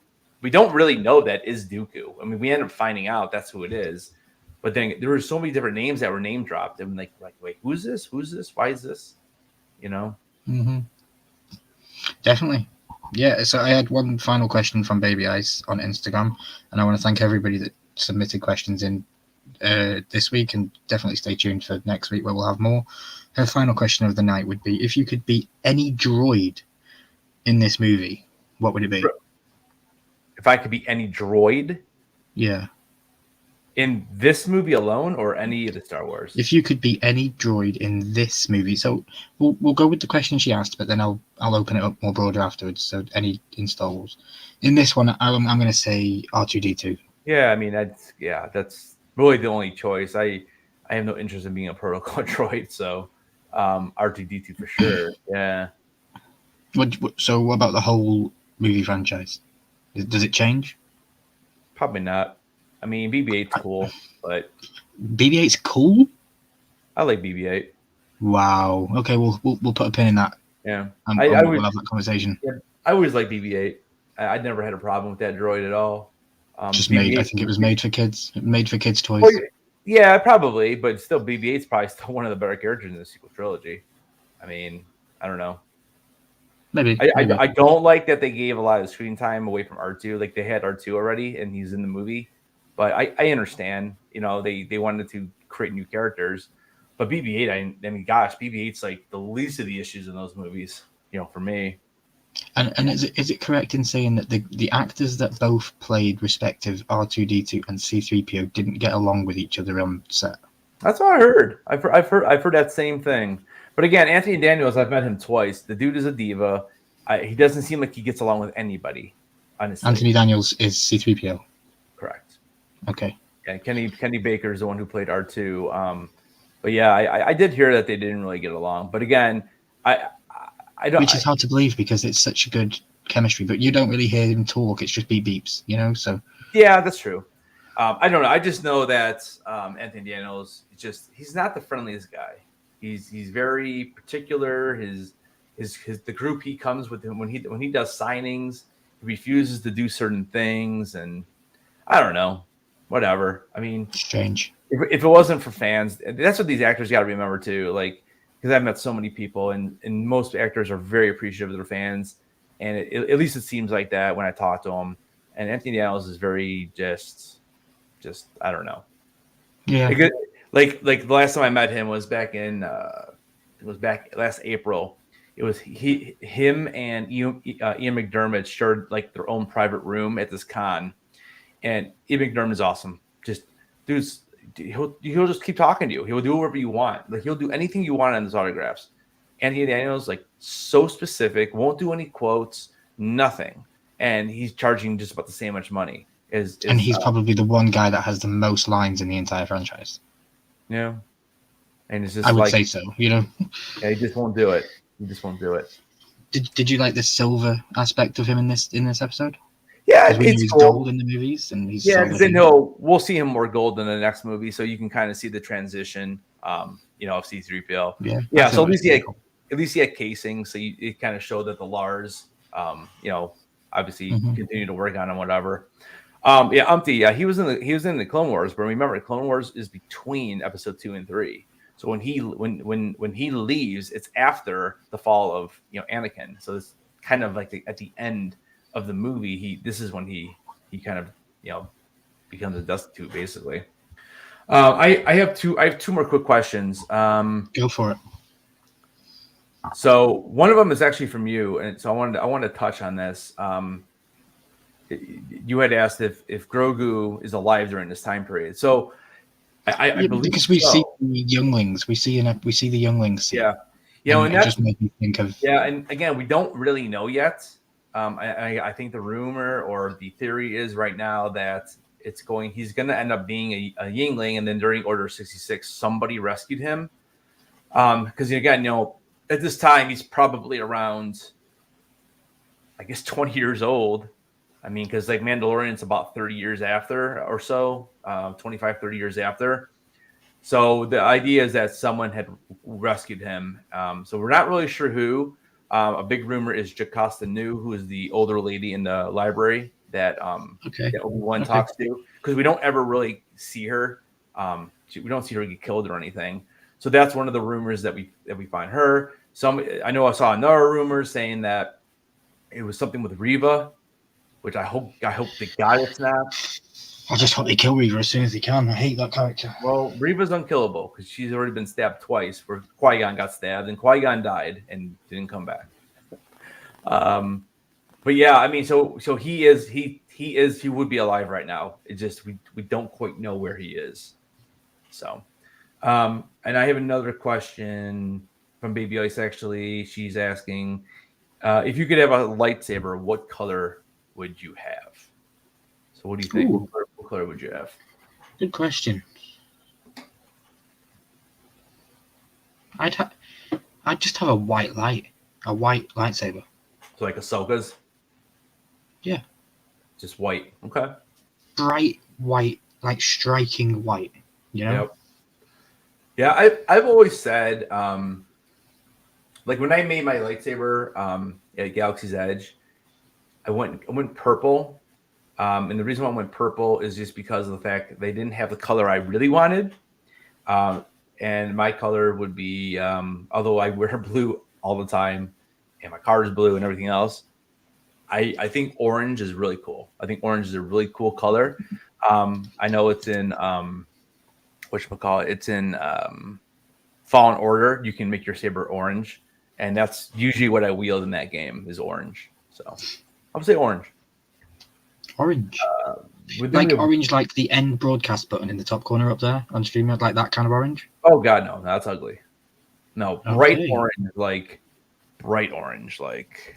really know that is Dooku. I mean, we end up finding out that's who it is. But then there were so many different names that were name dropped. And like wait, who's this? Who's this? Why is this? Mm-hmm. Definitely. Yeah, so I had one final question from Baby Ice on Instagram, and I want to thank everybody that submitted questions in this week, and definitely stay tuned for next week where we'll have more. Her final question of the night would be, if you could be any droid in this movie, what would it be? If I could be any droid? Yeah. In this movie alone, or any of the Star Wars? If you could be any droid in this movie, so we'll go with the question she asked, but then I'll open it up more broader afterwards. So any in Star Wars. In this one, I'm going to say R2D2. Yeah, I mean that's really the only choice. I have no interest in being a protocol droid, so R2D2 for sure. Yeah. So what about the whole movie franchise? Does it change? Probably not. I mean, BB-8's cool, but BB-8's cool. I like BB-8. Wow. Okay, we'll put a pin in that. Yeah, we'll have that conversation. Yeah, I always like BB-8. I never had a problem with that droid at all. Just made. I think it was made for kids. Made for kids' toys. Well, yeah, probably, but still, BB-8's probably still one of the better characters in the sequel trilogy. I mean, I don't know. Maybe. I don't like that they gave a lot of screen time away from R2. Like they had R2 already, and he's in the movie. But I understand, they wanted to create new characters. But BB-8, I mean, gosh, BB-8's like the least of the issues in those movies, for me. And is it correct in saying that the actors that both played respective R2D2 and C3PO didn't get along with each other on set? That's what I heard. I've heard that same thing. But again, Anthony Daniels, I've met him twice. The dude is a diva. He doesn't seem like he gets along with anybody. Honestly, Anthony Daniels is C3PO. Correct. Okay. Yeah, Kenny Baker is the one who played R2. But yeah, I did hear that they didn't really get along. But again, I don't. Which is hard to believe because it's such a good chemistry. But you don't really hear him talk. It's just beeps, So. Yeah, that's true. I don't know. I just know that Anthony Daniels he's not the friendliest guy. He's very particular. The group he comes with him when he does signings, he refuses to do certain things, and I don't know. Whatever. I mean, strange. If it wasn't for fans, that's what these actors got to remember too. Like, because I've met so many people, and most actors are very appreciative of their fans, and at least it seems like that when I talk to them. And Anthony Daniels is very just I don't know. Yeah. Like the last time I met him was back in last April. It was him and Ian McDermott shared like their own private room at this con. And Ian McDermott is awesome. Just dude's he'll just keep talking to you. He'll do whatever you want. Like he'll do anything you want on his autographs. Anthony Daniels like so specific, won't do any quotes, nothing. And he's charging just about the same much money. And he's probably the one guy that has the most lines in the entire franchise. Yeah. And it's just I would say so, Yeah, he just won't do it. Did you like the silver aspect of him in this episode? Yeah, it's cool. Gold in the movies, and he's because then we'll see him more gold in the next movie, so you can kind of see the transition, of C-3PO. Yeah. So at least he had casing, so it kind of showed that the Lars, obviously continue to work on him, whatever. He was in the Clone Wars, but remember, Clone Wars is between episode 2 and 3. So when he leaves, it's after the fall of Anakin. So it's kind of like at the end of the movie, this is when he kind of becomes a destitute basically. I have two more quick questions. Go for it. So one of them is actually from you, and so I wanted to touch on this. You had asked if Grogu is alive during this time period. So I believe because we see the younglings, we see the younglings. Yeah, and that just made me think of. Yeah, and again, we don't really know yet. I think the rumor or the theory is right now that he's going to end up being a Yingling, and then during Order 66, somebody rescued him. Because again, at this time he's probably around, I guess, 20 years old. I mean, because like Mandalorian's about 30 years after or so, 25, 30 years after. So the idea is that someone had rescued him. So we're not really sure who. A big rumor is Jocasta Nu, who is the older lady in the library that that Obi-Wan talks to, because we don't ever really see her. We don't see her get killed or anything. So that's one of the rumors that we find her. I know I saw another rumor saying that it was something with Reva, which I hope they got it now. I just hope they kill Reva as soon as they can. I hate that character. Well, Reva's unkillable because she's already been stabbed twice, where Qui-Gon got stabbed and Qui-Gon died and didn't come back. But yeah, I mean, so he would be alive right now. It just we don't quite know where he is. So, and I have another question from Baby Ice. Actually, she's asking if you could have a lightsaber, what color would you have? So, what do you think? What color would you have? Good question. I'd just have a white lightsaber. So like Ahsoka's? Yeah. Just white. Okay. Bright white, like striking white. You know? Yep. Yeah, I've always said, like when I made my lightsaber at Galaxy's Edge, I went purple. And the reason why I went purple is just because of the fact that they didn't have the color I really wanted. And my color would be, although I wear blue all the time and my car is blue and everything else, I think orange is really cool. I think orange is a really cool color. I know it's in, whatchamacallit, it's in Fallen Order. You can make your saber orange. And that's usually what I wield in that game is orange. So I would say orange. Orange. Orange, like the end broadcast button in the top corner up there on StreamYard, like that kind of orange? Oh, God, no. That's ugly. No, bright orange, like bright orange, like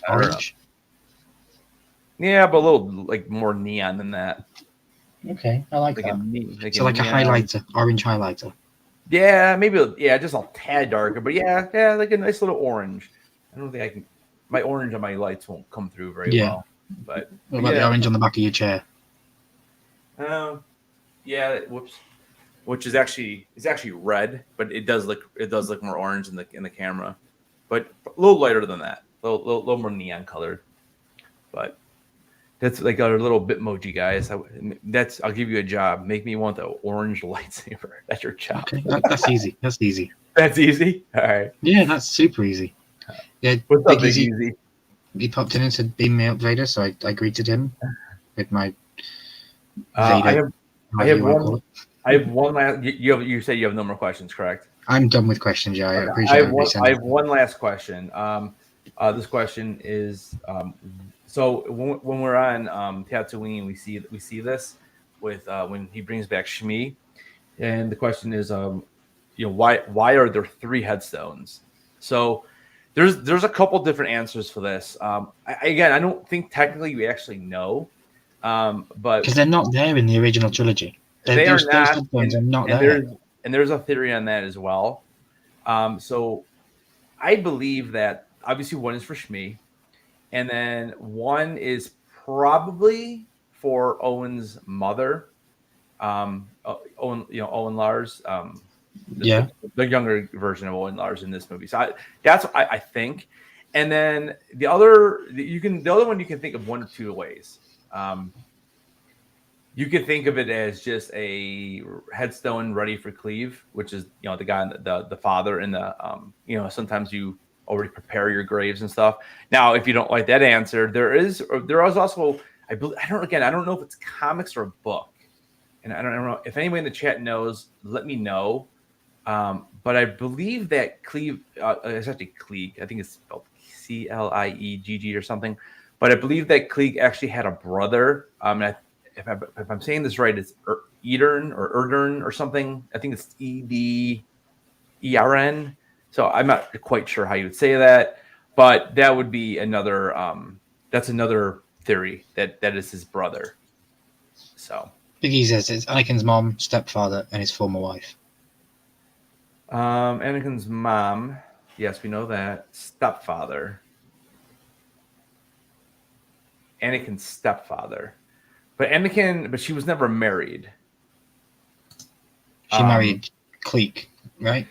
orange. Yeah, but a little like more neon than that. Okay, I like that. So like a highlighter, orange highlighter. Yeah, maybe. Yeah, just a tad darker, but yeah, like a nice little orange. I don't think I can. My orange on my lights won't come through very well. But what about the orange on the back of your chair? Yeah. Whoops. Which is actually red, but it does look more orange in the camera, but a little lighter than that, a little more neon colored. But that's like our little Bitmoji guys. I'll give you a job. Make me want the orange lightsaber. That's your job. Okay, that's easy. That's easy. That's easy. All right. Yeah, that's super easy. Yeah, what's up, Big Easy? He popped in and said, "Beam me up, Vader." So I greeted him with my Vader. I have one last. You say you have no more questions, correct? I'm done with questions. Yeah, I appreciate it. I have one last question. This question is so when we're on Tatooine, we see this with when he brings back Shmi, and the question is, why are there 3 headstones? So there's a couple different answers for this. I don't think technically we actually know, but because they're not there in the original trilogy. They are not. And there's a theory on that as well. So I believe that obviously one is for Shmi, and then one is probably for Owen's mother, Owen Lars, the younger version of Owen Lars in this movie. So that's what I think. And then the other one you can think of one of 2 ways. You could think of it as just a headstone ready for Cleve, which is the guy, the father, and the sometimes you already prepare your graves and stuff. Now, if you don't like that answer, there is also I don't know if it's comics or a book, and I don't know if anybody in the chat knows. Let me know. But I believe that Cleve it's actually Klieg. I think it's spelled Cliegg or something. But I believe that Klieg actually had a brother. If I'm saying this right, it's Edern or Erdern or something. I think it's EDERN. So I'm not quite sure how you would say that. But that would be another. That's another theory that is his brother. So Big E says it's Anakin's mom, stepfather, and his former wife. Anakin's mom. Yes, we know that. Stepfather. Anakin's stepfather. But she was never married. She married Cleek, right?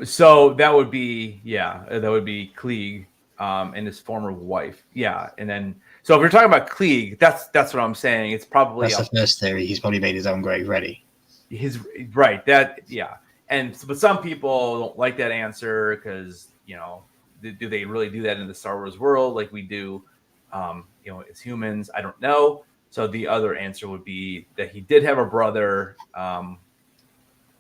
So that would be Klieg, and his former wife. Yeah, and then so if we're talking about Klieg, that's what I'm saying. It's probably That's the first theory. He's probably made his own grave ready. his right. That yeah, but some people don't like that answer because do they really do that in the Star Wars world like we do? As humans, I don't know. So the other answer would be that he did have a brother.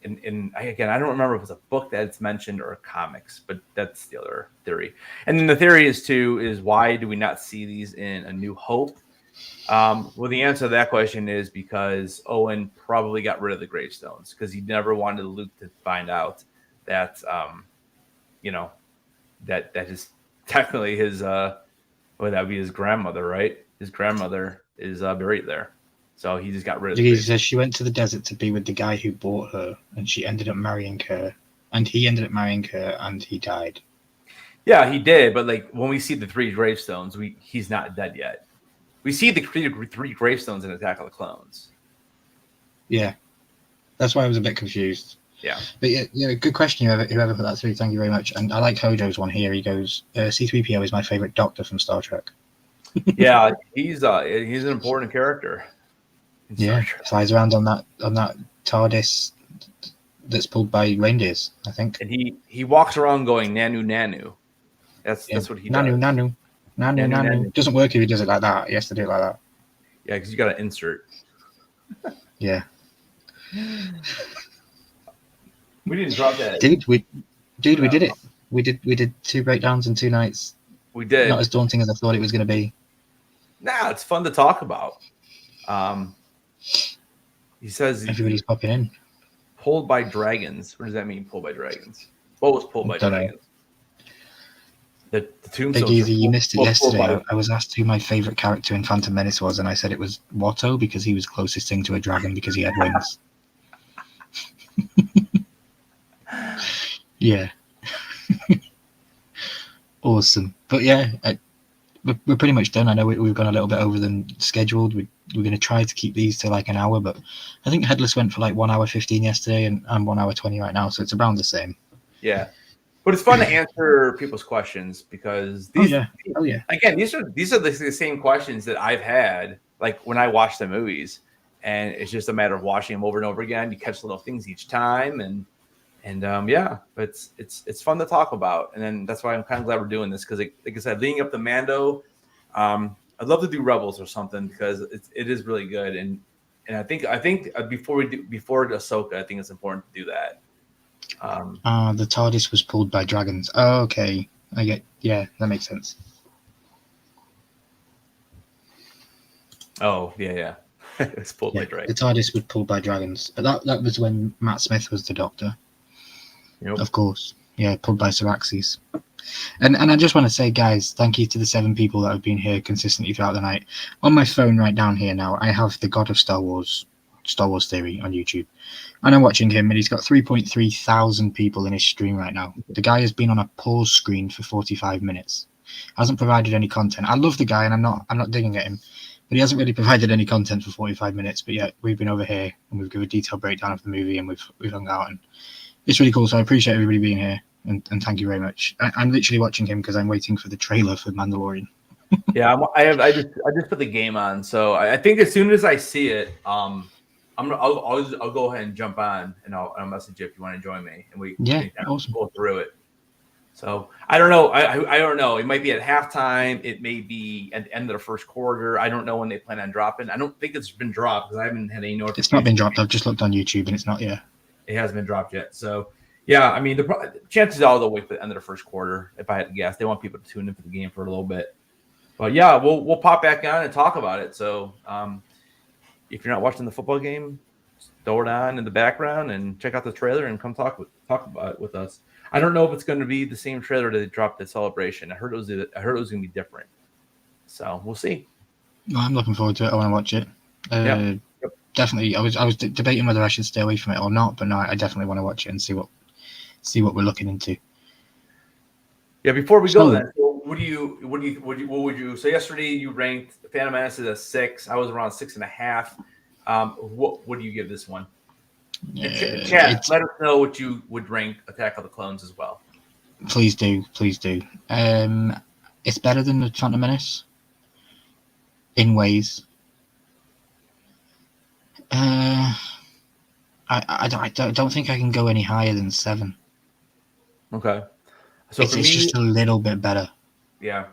And again, I don't remember if it's a book that it's mentioned or comics, but that's the other theory. And then the theory is why do we not see these in A New Hope? Well, the answer to that question is because Owen probably got rid of the gravestones because he never wanted Luke to find out that, that is technically his, that would be his grandmother, right? His grandmother is buried there. So he just got rid of He says she went to the desert to be with the guy who bought her, and she ended up marrying her, and he ended up marrying her, and he died. Yeah, he did. But like when we see the 3 gravestones, he's not dead yet. We see the 3 gravestones in Attack of the Clones. Yeah, that's why I was a bit confused. Yeah, but yeah, good question. Whoever put that through, thank you very much. And I like Hojo's one here. He goes, "C-3PO is my favorite Doctor from Star Trek." Yeah, he's an important character. Yeah, flies around on that TARDIS that's pulled by reindeers, I think. And he walks around going nanu nanu. That's what he does. Nanu. Doesn't work if he does it like that. He has to do it like that. Yeah, because you got to insert. Yeah. We didn't drop that, we did it. We did 2 breakdowns in 2 nights. We did. Not as daunting as I thought it was going to be. Nah, it's fun to talk about. He says everybody's popping in. Pulled by dragons. What does that mean? Pulled by dragons. What was pulled by dragons? The tombstone. Big Easy, you missed it yesterday. I was asked who my favorite character in Phantom Menace was, and I said it was Watto because he was closest thing to a dragon because he had wings. Yeah. Awesome. But yeah, we're pretty much done. I know we've gone a little bit over than scheduled. We're going to try to keep these to like an hour, but I think Headless went for like 1 hour 15 yesterday, and I'm 1 hour 20 right now, so it's around the same. Yeah, but it's fun to answer people's questions because these. Oh yeah. Again, these are the same questions that I've had like when I watch the movies, and it's just a matter of watching them over and over again. You catch little things each time, and yeah, but it's fun to talk about, and then that's why I'm kind of glad we're doing this because, like I said, leading up to Mando, I'd love to do Rebels or something because it is really good, and I think before Ahsoka, I think it's important to do that. The TARDIS was pulled by dragons. Oh, okay, yeah, that makes sense. Oh yeah, it's pulled by dragons. The TARDIS was pulled by dragons, but that was when Matt Smith was the Doctor. Yep. Of course. Yeah, pulled by Syraxes. And I just want to say, guys, thank you to the 7 people that have been here consistently throughout the night. On my phone right down here now, I have the God of Star Wars Theory on YouTube. And I'm watching him, and he's got 3.3 thousand people in his stream right now. The guy has been on a pause screen for 45 minutes. Hasn't provided any content. I love the guy, and I'm not digging at him. But he hasn't really provided any content for 45 minutes. But yeah, we've been over here, and we've given a detailed breakdown of the movie, and we've hung out, and it's really cool. So I appreciate everybody being here, and thank you very much. I'm literally watching him because I'm waiting for the trailer for Mandalorian. Yeah, I just put the game on, so I think as soon as I see it, I'll go ahead and jump on, and I'll message you if you want to join me, and we awesome. Go through it. So I don't know. I don't know. It might be at halftime. It may be at the end of the first quarter. I don't know when they plan on dropping. I don't think it's been dropped because I haven't had any notification. It's not been dropped. I've just looked on YouTube, and it's not yet. It hasn't been dropped yet. So, yeah, I mean, the chances are they'll wait for the end of the first quarter. If I had to guess, they want people to tune in for the game for a little bit. But yeah, we'll pop back on and talk about it. So, if you're not watching the football game, throw it on in the background and check out the trailer and come talk about it with us. I don't know if it's going to be the same trailer that they dropped at Celebration. I heard it was going to be different. So we'll see. No, I'm looking forward to it. I want to watch it. Yep. Definitely. I was debating whether I should stay away from it or not, but no, I definitely want to watch it and see what we're looking into. Yeah. Before we go, then, so what would you? So yesterday you ranked Phantom Menace as a 6. I was around 6.5. What do you give this one? Chat, let us know what you would rank Attack of the Clones as well. Please do. It's better than the Phantom Menace in ways. I don't think I can go any higher than 7. Okay, so it's me, just a little bit better. Yeah,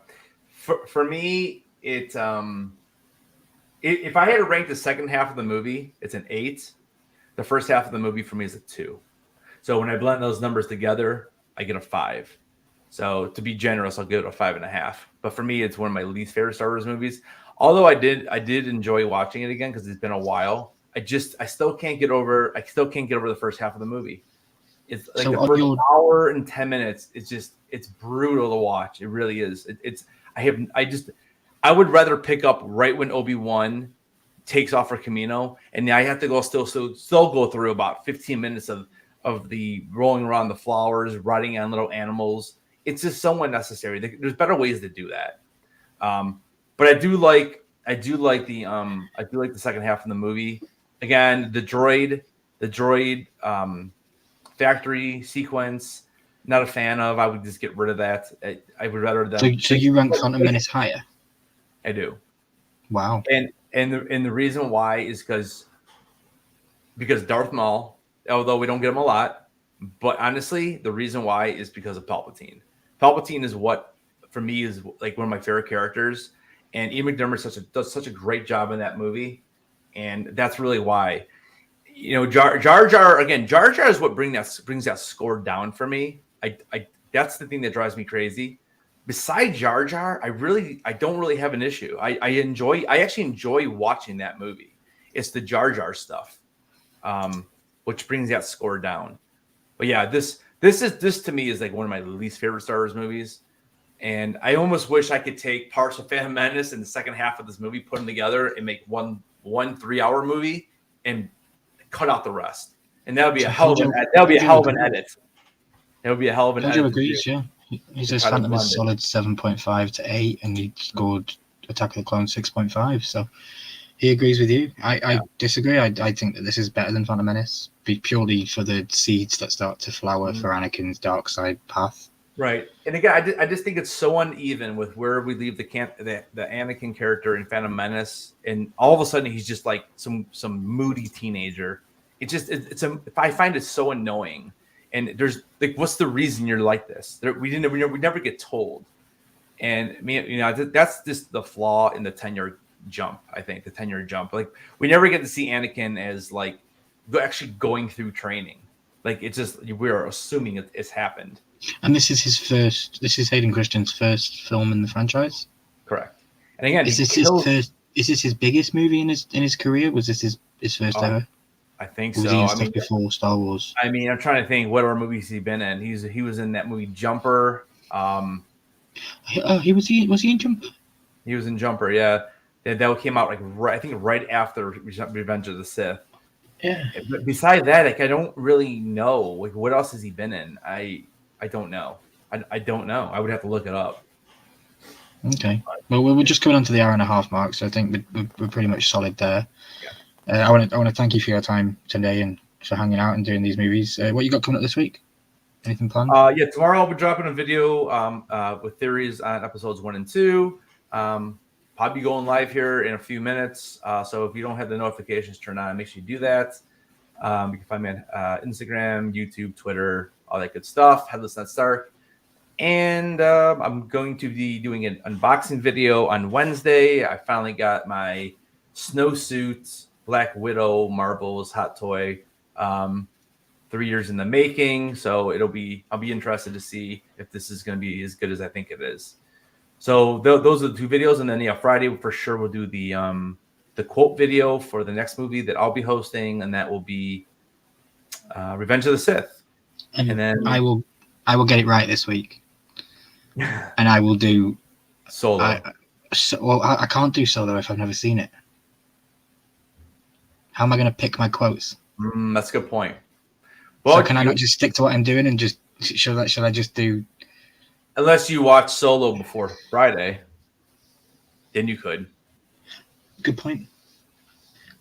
for me, it's if I had to rank the second half of the movie, it's an 8. The first half of the movie for me is a 2. So when I blend those numbers together, I get a 5. So to be generous, I'll give it a 5.5. But for me, it's one of my least favorite Star Wars movies. Although I did enjoy watching it again because it's been a while. I still can't get over the first half of the movie. It's like the first hour and 10 minutes. It's brutal to watch. It really is. I would rather pick up right when Obi-Wan takes off for Camino, and I have to still go through about 15 minutes of the rolling around the flowers, riding on little animals. It's just somewhat necessary. There's better ways to do that. But I do like the second half of the movie. Again, the droid factory sequence, not a fan of. I would just get rid of that. I would rather them. So you rank Phantom Menace higher? I do. Wow. And the reason why is because Darth Maul, although we don't get him a lot, but honestly, the reason why is because of Palpatine. Palpatine is what, for me, is like one of my favorite characters, and Ian McDiarmid does such a great job in that movie, and that's really why. Jar Jar is what brings that score down for me. That's the thing that drives me crazy. Besides Jar Jar, I don't really have an issue. I actually enjoy watching that movie. It's the Jar Jar stuff, which brings that score down. But yeah, this to me is like one of my least favorite Star Wars movies. And I almost wish I could take parts of Phantom Menace and the second half of this movie, put them together, and make one 3-hour movie and cut out the rest. And that would be a hell of an edit. That would be a hell of an edit. Jojo agrees, yeah. He says Phantom is solid 7.5 to 8, and he scored Attack of the Clones 6.5. So he agrees with you. I disagree. I think that this is better than Phantom Menace, purely for the seeds that start to flower for Anakin's dark side path. Right, and again, I just think it's so uneven with where we leave the Anakin character in Phantom Menace, and all of a sudden he's just like some moody teenager. I find it so annoying. And there's like, what's the reason you're like this? We never get told. And that's just the flaw in the 10-year jump. I think the 10-year jump, like we never get to see Anakin as like actually going through training. Like it's just we're assuming it's happened. And this is Hayden Christensen's first film in the franchise. Correct. And again, is this his biggest movie in his career? Was this his first ever? I think so. Was he before Star Wars? I mean, I'm trying to think what other movies he's been in. He was in that movie Jumper. Was he in Jumper? He was in Jumper, yeah. That came out right after Revenge of the Sith. Yeah. But besides that, like I don't really know. Like what else has he been in? I don't know. I don't know. I would have to look it up. Okay. Well, we're just coming on to the hour-and-a-half mark, so I think we're pretty much solid there. Yeah. I want to thank you for your time today and for hanging out and doing these movies. What you got coming up this week? Anything planned? Yeah, tomorrow I'll be dropping a video with theories on episodes 1 and 2. Probably going live here in a few minutes. So if you don't have the notifications turned on, make sure you do that. You can find me on Instagram, YouTube, Twitter, all that good stuff. Headless Not Stark. And I'm going to be doing an unboxing video on Wednesday. I finally got my snowsuit Black Widow Marbles hot toy, 3 years in the making. So I'll be interested to see if this is going to be as good as I think it is. So those are the 2 videos, and then Friday for sure we'll do the quote video for the next movie that I'll be hosting, and that will be Revenge of the Sith. And then I will I will get it right this week, and I will do Solo. I can't do Solo if I've never seen it. How am I going to pick my quotes? That's a good point. Well, so can I not just stick to what I'm doing and just should I just do? Unless you watch Solo before Friday, then you could. Good point.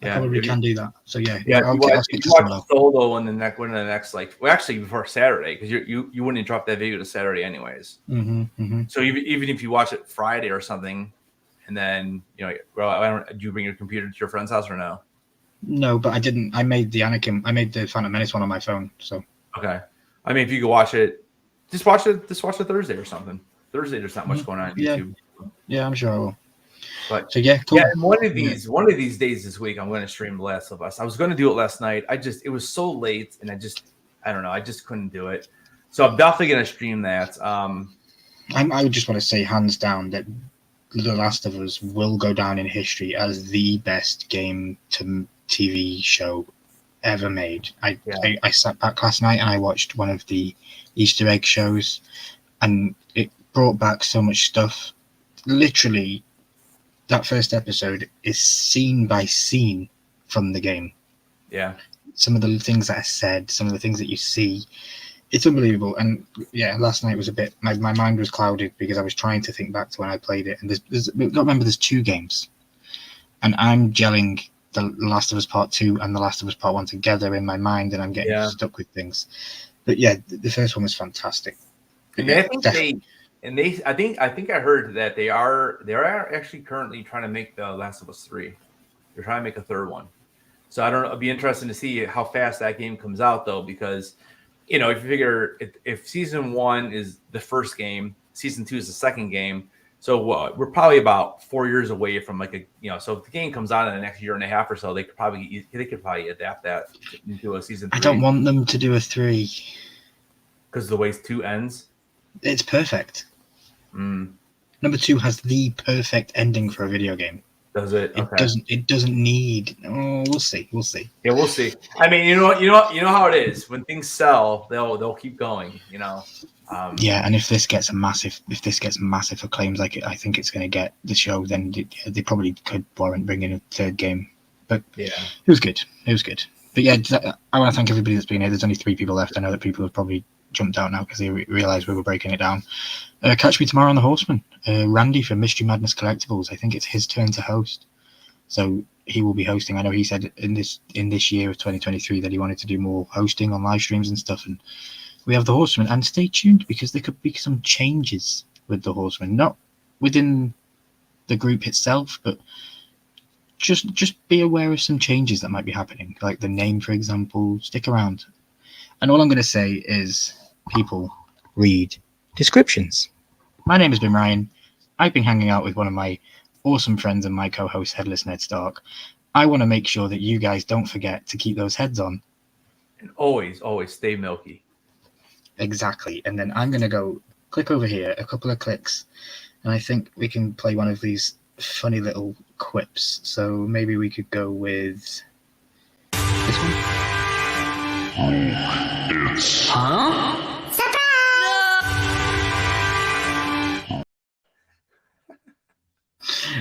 Yeah, I probably can do that. So yeah, yeah. I'll if you watch Solo and the next actually before Saturday, because you wouldn't drop that video to Saturday anyways. So even if you watch it Friday or something, and then do you bring your computer to your friend's house or no? No, but I didn't. I made the Phantom Menace one on my phone. So okay. I mean, if you could watch it, just watch it Thursday or something. Thursday, there's not much going on YouTube. Yeah, I'm sure I will. But so yeah, cool. Yeah, and one of these days this week, I'm going to stream The Last of Us. I was going to do it last night. It was so late, and I don't know. I just couldn't do it. So I'm definitely going to stream that. I would just want to say hands down that The Last of Us will go down in history as the best game to TV show ever made. I sat back last night and I watched one of the Easter egg shows, and it brought back so much stuff. Literally, that first episode is scene by scene from the game. Yeah. Some of the things that are said, some of the things that you see, it's unbelievable. And yeah, last night was a bit, my mind was clouded because I was trying to think back to when I played it. And you've got to remember there's 2 games. And I'm gelling The Last of Us Part 2 and The Last of Us Part 1 together in my mind, and I'm getting stuck with things. But yeah, the first one was fantastic. And I think I heard that they are actually currently trying to make The Last of Us 3. They're trying to make a third one. So I don't know. It'd be interesting to see how fast that game comes out, though, because if you figure if season 1 is the first game, season 2 is the second game. So we're probably about 4 years away from so if the game comes out in the next year and a half or so, they could probably adapt that into a season 3. I don't want them to do a 3 because the way 2 ends. It's perfect. Number 2 has the perfect ending for a video game. Does it? Okay. It doesn't need. Oh, we'll see. Yeah, we'll see. I mean, you know how it is. When things sell, they'll keep going. Yeah, and if this gets massive acclaims like I think it's going to get the show, then they probably could warrant bringing a third game. But yeah, it was good. But yeah, I want to thank everybody that's been here. There's only 3 people left. I know that people have probably jumped out now because they realised we were breaking it down. Catch me tomorrow on The Horseman. Randy from Mystery Madness Collectibles. I think it's his turn to host, so he will be hosting. I know he said in this year of 2023 that he wanted to do more hosting on live streams and stuff, and we have The Horseman. And stay tuned because there could be some changes with The Horseman, not within the group itself, but just be aware of some changes that might be happening, like the name, for example. Stick around. And all I'm going to say is, people, read descriptions. My name has been Ryan. I've been hanging out with one of my awesome friends and my co-host, Headless Ned Stark. I want to make sure that you guys don't forget to keep those heads on. And always stay milky. Exactly. And then I'm going to go click over here, a couple of clicks, and I think we can play one of these funny little quips. So maybe we could go with this one.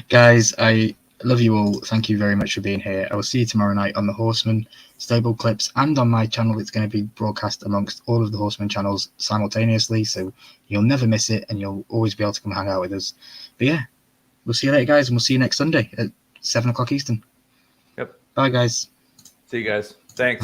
Guys, I love you all. Thank you very much for being here. I will see you tomorrow night on The Horseman, Stable Clips, and on my channel. It's going to be broadcast amongst all of The Horseman channels simultaneously, so you'll never miss it, and you'll always be able to come hang out with us. But yeah, we'll see you later, guys, and we'll see you next Sunday at 7 o'clock Eastern. Yep. Bye, guys. See you guys. Thanks.